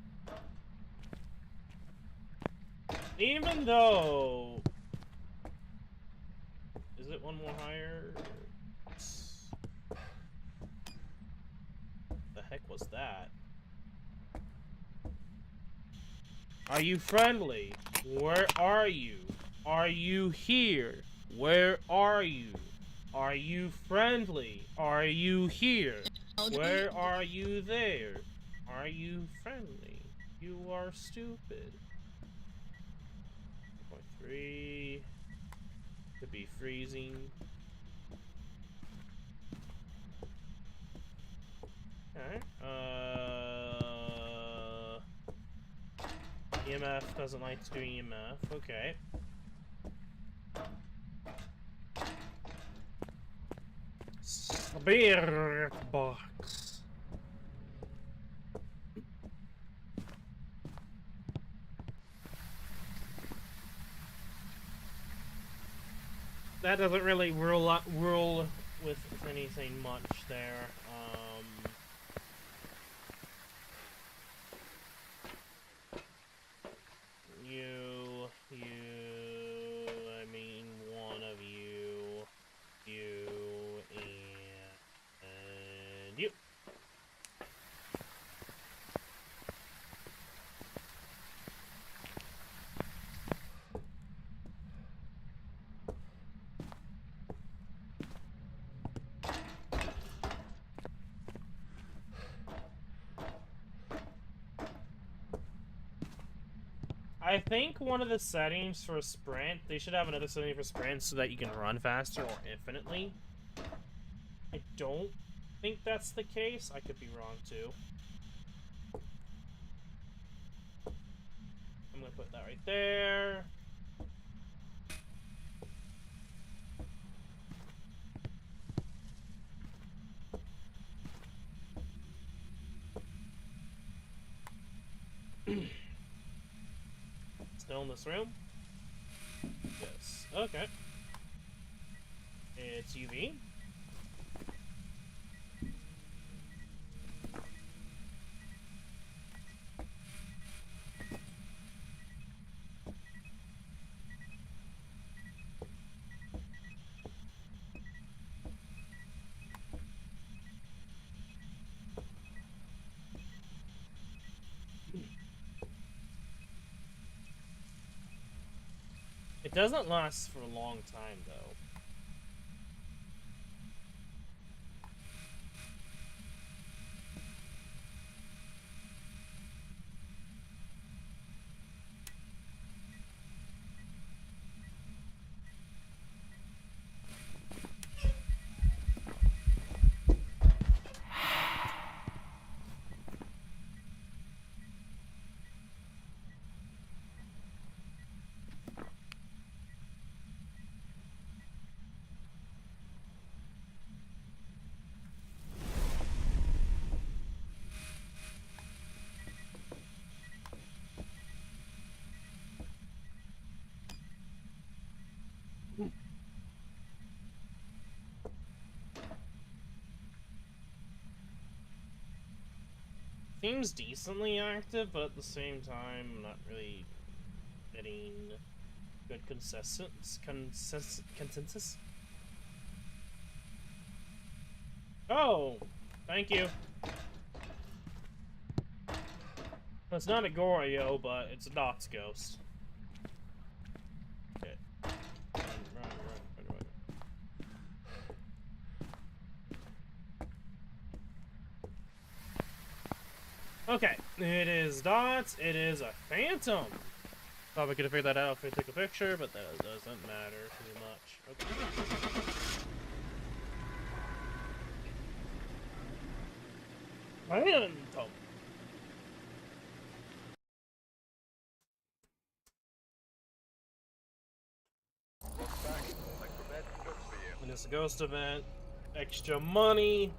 Even though... Is it one more higher? The heck was that? Are you friendly? Where are you? Are you here? Where are you? Are you friendly? Are you here? Where are you there? Are you friendly? You are stupid. 3. Could be freezing. Okay. EMF doesn't like to do EMF. Okay. Spirit box. That doesn't really rule with anything much there. I mean, one of you, and you. I think one of the settings for sprint, they should have another setting for sprint so that you can run faster or infinitely. I don't think that's the case. I could be wrong too. I'm gonna put that right there. Still in this room? Yes. Okay. It's UV. It doesn't last for a long time, though. Seems decently active, but at the same time, I'm not really getting good consensus. Oh, thank you. It's not a Goryo, but it's a Dot's ghost. Okay. Run. Okay, it is Dots, it is a Phantom. Probably could have figured that out if we took a picture, but that doesn't matter too much. Okay. Phantom. And it's a ghost event. Extra money.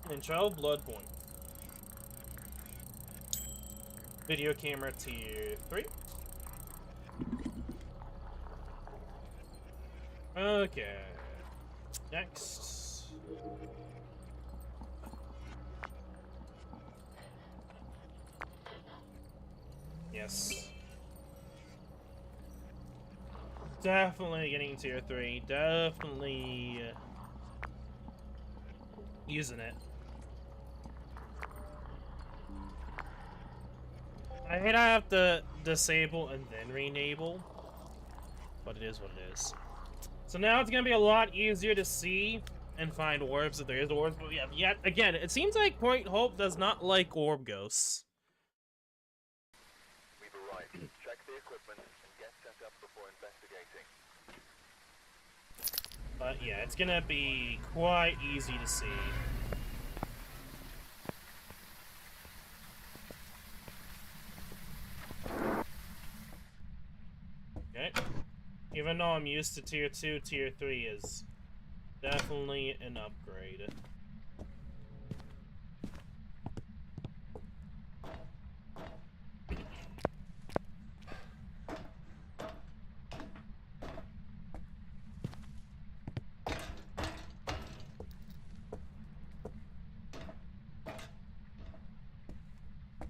And child blood point. Video camera tier 3. Okay. Next. Yes. Definitely getting tier 3. Definitely using it. I hate I have to disable and then re-enable, but it is what it is. So now it's gonna be a lot easier to see and find orbs if there is orbs, but we have yet again. It seems like Point Hope does not like orb ghosts. We've arrived. Check the equipment and get set up before investigating. But yeah, it's gonna be quite easy to see. Okay. Even though I'm used to tier 2, tier 3 is definitely an upgrade.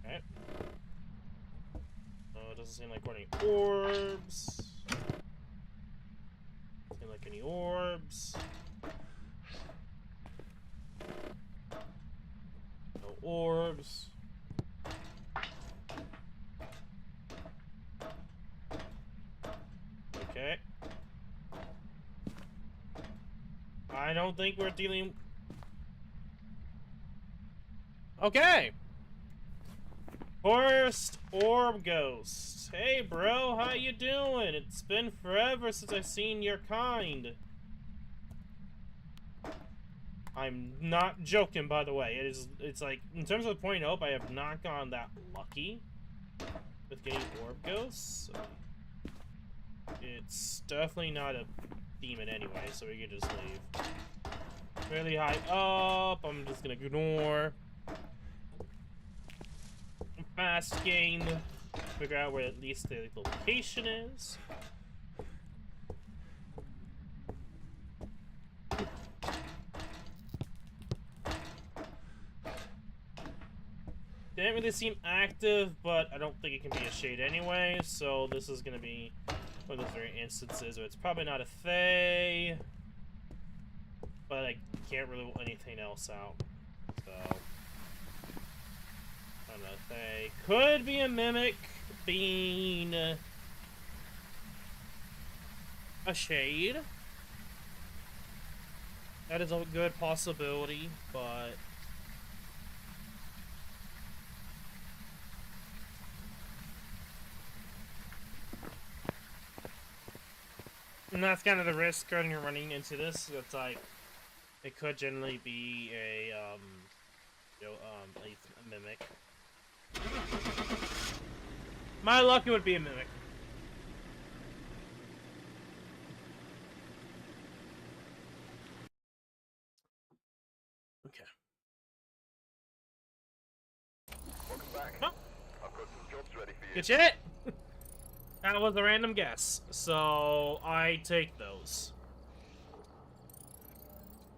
Okay. Oh, it doesn't seem like we're any orbs. Doesn't seem like any orbs. No orbs. Okay. I don't think we're dealing... Okay! First orb ghost. Hey bro, how you doing? It's been forever since I've seen your kind. I'm not joking, by the way. It's like, in terms of point hope, I have not gone that lucky with getting orb ghosts. It's definitely not a demon anyway, so we can just leave. Really high up, I'm just gonna ignore. Fast game. Figure out where at least the location is. Didn't really seem active, but I don't think it can be a shade anyway, so this is gonna be one of those rare instances where it's probably not a Fae, but I can't really rule anything else out, so... I don't know, Fae. Could be a Mimic, being... a shade. That is a good possibility, but... And that's kind of the risk when you're running into this. It's like, it could generally be a, a Mimic. My luck, it would be a Mimic. Okay. Welcome back. Oh. I've got some jobs ready for you. Good shit! That was a random guess, so I take those.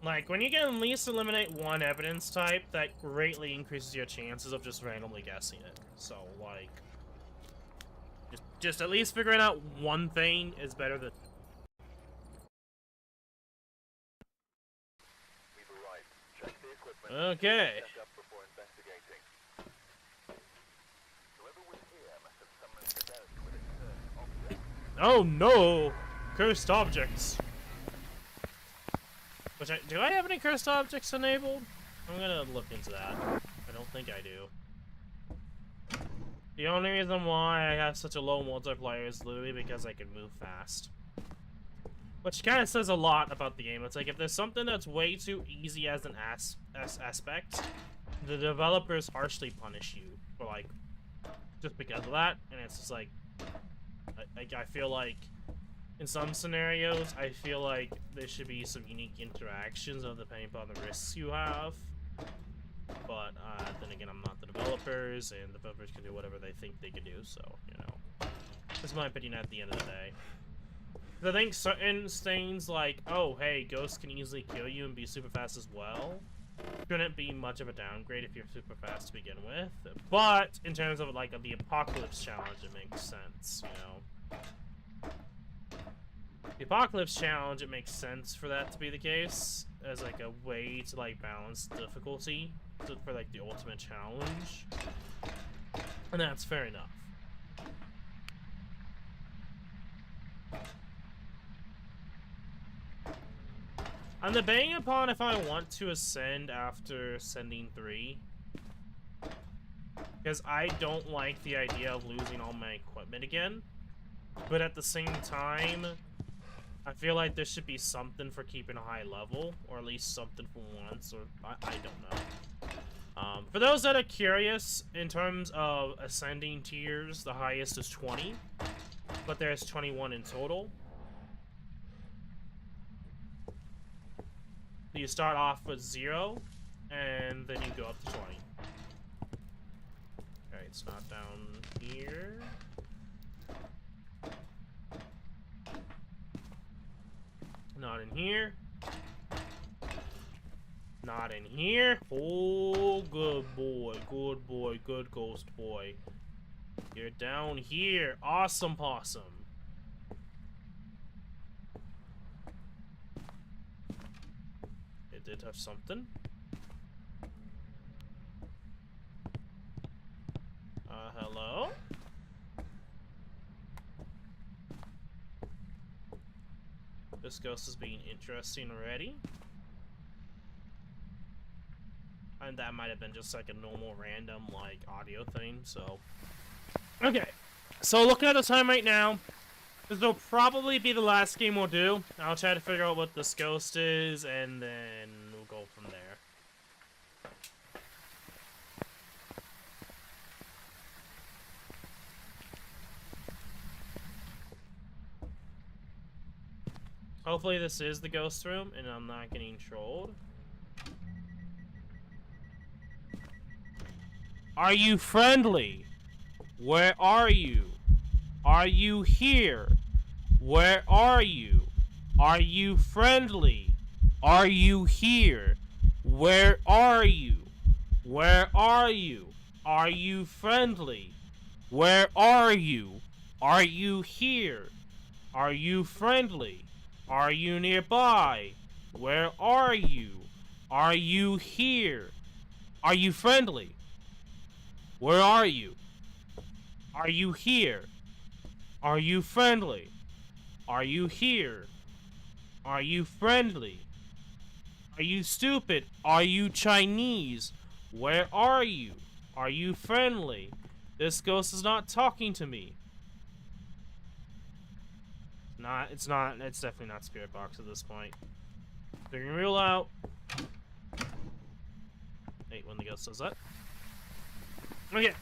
Like, when you can at least eliminate one evidence type, that greatly increases your chances of just randomly guessing it. So, like, just at least figuring out one thing is better than... We've arrived. Check the equipment. Okay. Set up before investigating. Whoever was here must have summoned the ghost with its cursed object. Oh no! Cursed objects. Which do I have any cursed objects enabled? I'm gonna look into that. I don't think I do. The only reason why I have such a low multiplier is literally because I can move fast. Which kind of says a lot about the game. It's like, if there's something that's way too easy as an aspect, the developers harshly punish you for, like, just because of that. And it's just like, I feel like, in some scenarios, I feel like there should be some unique interactions depending upon the risks you have. But, then again, I'm not the developers, and developers can do whatever they think they can do, so, you know. That's my opinion at the end of the day. I think certain things like, oh, hey, ghosts can easily kill you and be super fast as well, shouldn't be much of a downgrade if you're super fast to begin with. But, in terms of, like, the Apocalypse challenge, it makes sense, you know. The Apocalypse challenge, it makes sense for that to be the case, as, like, a way to, like, balance difficulty for, like, the ultimate challenge. And that's fair enough. I'm debating upon if I want to ascend after ascending 3. Because I don't like the idea of losing all my equipment again. But at the same time, I feel like there should be something for keeping a high level, or at least something for once, or I don't know. For those that are curious, in terms of ascending tiers, the highest is 20, but there's 21 in total. You start off with 0, and then you go up to 20. Okay, it's not down here. Not in here. Not in here. Oh, good boy. Good boy. Good ghost boy. You're down here. Awesome possum. It did have something. Hello? This ghost is being interesting already. And that might have been just like a normal random like audio thing, so. Okay. So looking at the time right now, this will probably be the last game we'll do. I'll try to figure out what this ghost is, and then we'll go from there. Hopefully this is the ghost room, and I'm not getting trolled. Are you friendly? Where are you? Are you here? Where are you? Are you friendly? Are you here? Where are you? Where are you? Are you friendly? Where are you? Are you here? Are you friendly? Are you nearby? Where are you? Are you here? Are you friendly? Where are you? Are you here? Are you friendly? Are you here? Are you friendly? Are you stupid? Are you Chinese? Where are you? Are you friendly? This ghost is not talking to me. It's definitely not Spirit Box at this point. They're gonna rule out. Wait, when the ghost does that. Okay.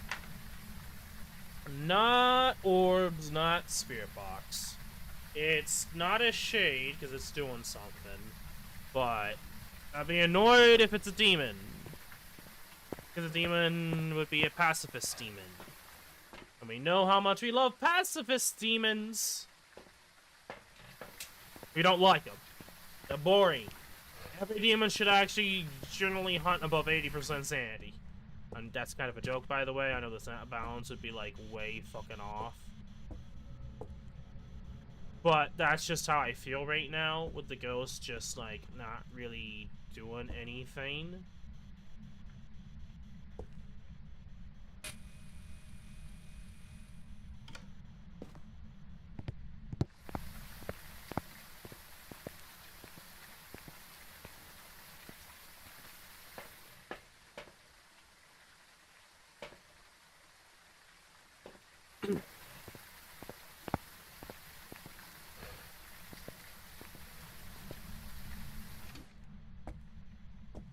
Not orbs, not Spirit Box. It's not a shade, because it's doing something. But I'd be annoyed if it's a demon. Because a demon would be a pacifist demon. And we know how much we love pacifist demons. We don't like them. They're boring. Every demon should actually generally hunt above 80% sanity. And that's kind of a joke, by the way. I know the balance would be, like, way fucking off. But that's just how I feel right now, with the ghost just, like, not really doing anything.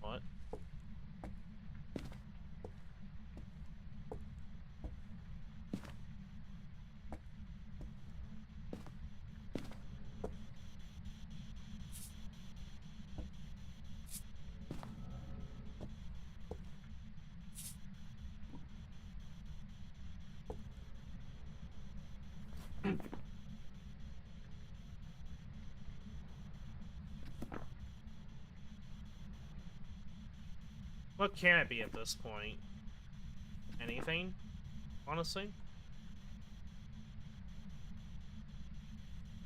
What? What can it be at this point? Anything? Honestly?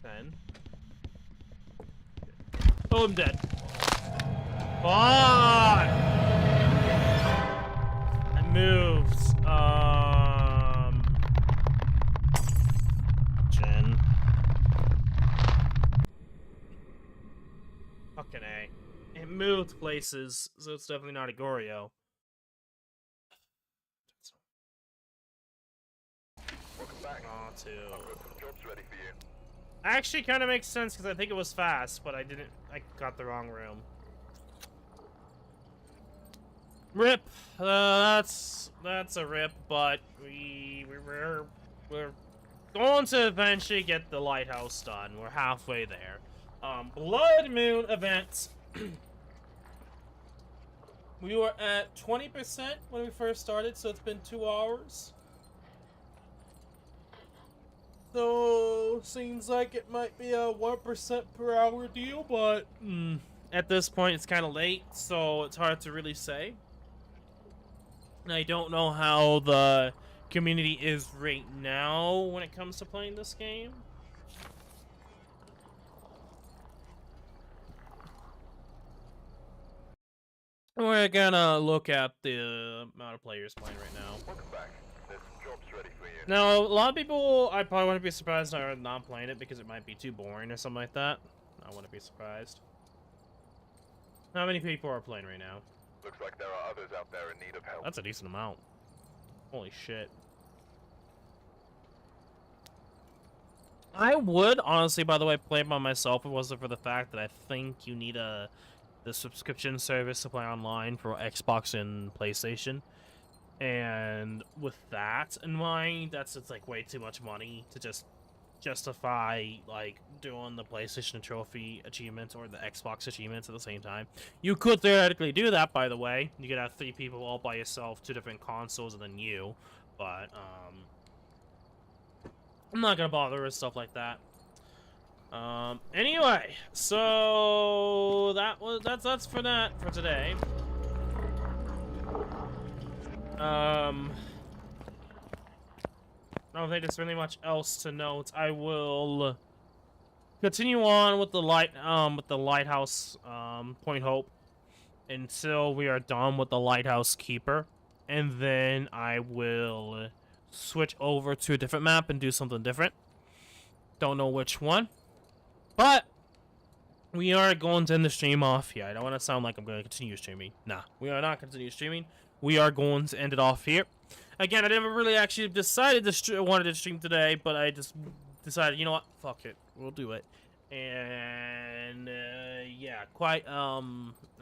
10. Oh, I'm dead. Fuck! I moved. Jen. Fucking A. It moved places, so it's definitely not a Goryo. Welcome back. Aw, too. I've got some jobs ready for you. Actually, kind of makes sense because I think it was fast, but I got the wrong room. Rip. That's a rip, but we're going to eventually get the lighthouse done. We're halfway there. Blood Moon events. We were at 20% when we first started, so it's been 2 hours. So, seems like it might be a 1% per hour deal, but at this point it's kind of late, so it's hard to really say. And I don't know how the community is right now when it comes to playing this game. We're gonna look at the amount of players playing right now. Welcome back. There's some jobs ready for you. Now, a lot of people, I probably wouldn't be surprised are not playing it because it might be too boring or something like that. I wouldn't be surprised. How many people are playing right now? Looks like there are others out there in need of help. That's a decent amount. Holy shit. I would, honestly, by the way, play by myself if it wasn't for the fact that I think you need the subscription service to play online for Xbox and PlayStation. And with that in mind, it's like way too much money to just justify like doing the PlayStation trophy achievements or the Xbox achievements at the same time. You could theoretically do that, by the way. You could have 3 people all by yourself, 2 different consoles, and then you. But I'm not gonna bother with stuff like that. Anyway, so that's for today. I don't think there's really much else to note. I will continue on with the lighthouse Point Hope until we are done with the lighthouse keeper, and then I will switch over to a different map and do something different. Don't know which one, but we are going to end the stream off here. I don't want to sound like I'm going to continue streaming. Nah, we are not continue streaming. We are going to end it off here. Again, I never really actually decided to wanted to stream today, but I just decided, you know what, fuck it, we'll do it. And yeah, quite a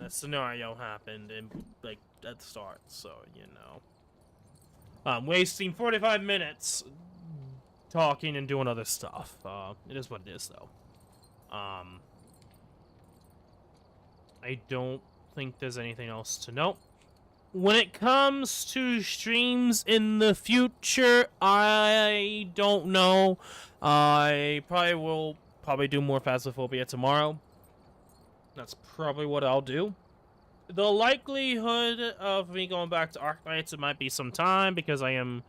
scenario happened like at the start, so you know, I'm wasting 45 minutes talking and doing other stuff. It is what it is, though. I don't think there's anything else to note. When it comes to streams in the future, I don't know. I will do more Phasmophobia tomorrow. That's probably what I'll do. The likelihood of me going back to Arknights, it might be some time because I am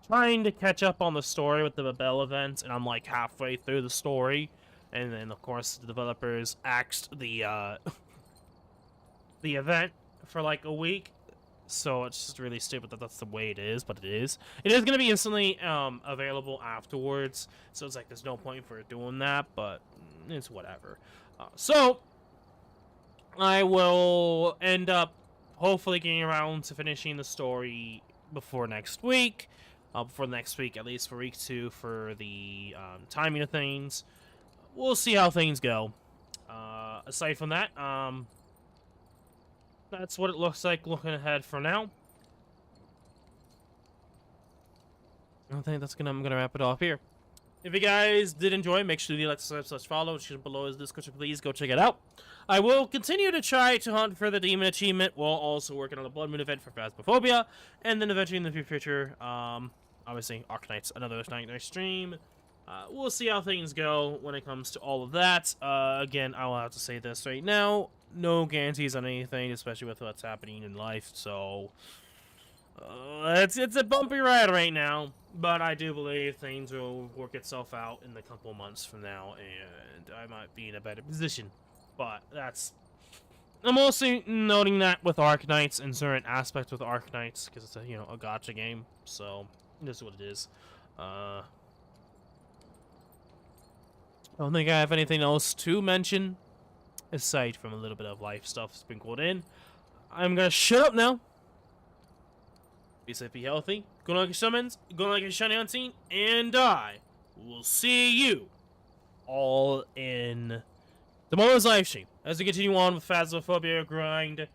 trying to catch up on the story with the Babel event, and I'm like halfway through the story. And then, of course, the developers axed the the event for like a week, so it's just really stupid that that's the way it is, but it is. It is going to be instantly available afterwards, so it's like there's no point for doing that, but it's whatever. So I will end up hopefully getting around to finishing the story before next week. Before next week, at least for week 2, for the timing of things. We'll see how things go. Aside from that, that's what it looks like looking ahead for now. I think I'm gonna wrap it off here. If you guys did enjoy, make sure you like, subscribe, follow. Below is the description. Please go check it out. I will continue to try to hunt for the demon achievement while also working on the Blood Moon event for Phasmophobia, and then eventually in the future, obviously Arknights, another night stream. We'll see how things go when it comes to all of that. Again, I will have to say this right now. No guarantees on anything, especially with what's happening in life, so it's a bumpy ride right now, but I do believe things will work itself out in a couple months from now, and I might be in a better position. But I'm also noting that with Arknights and certain aspects with Arknights, because it's a gacha game, so this is what it is. I don't think I have anything else to mention aside from a little bit of life stuff sprinkled in. I'm gonna shut up now. Be safe, be healthy. Go like your summons, go like your shiny hunting, and I will see you all in tomorrow's live stream as we continue on with Phasmophobia grind.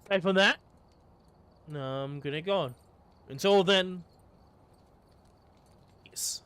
Aside from that, I'm gonna go on. Until then, peace.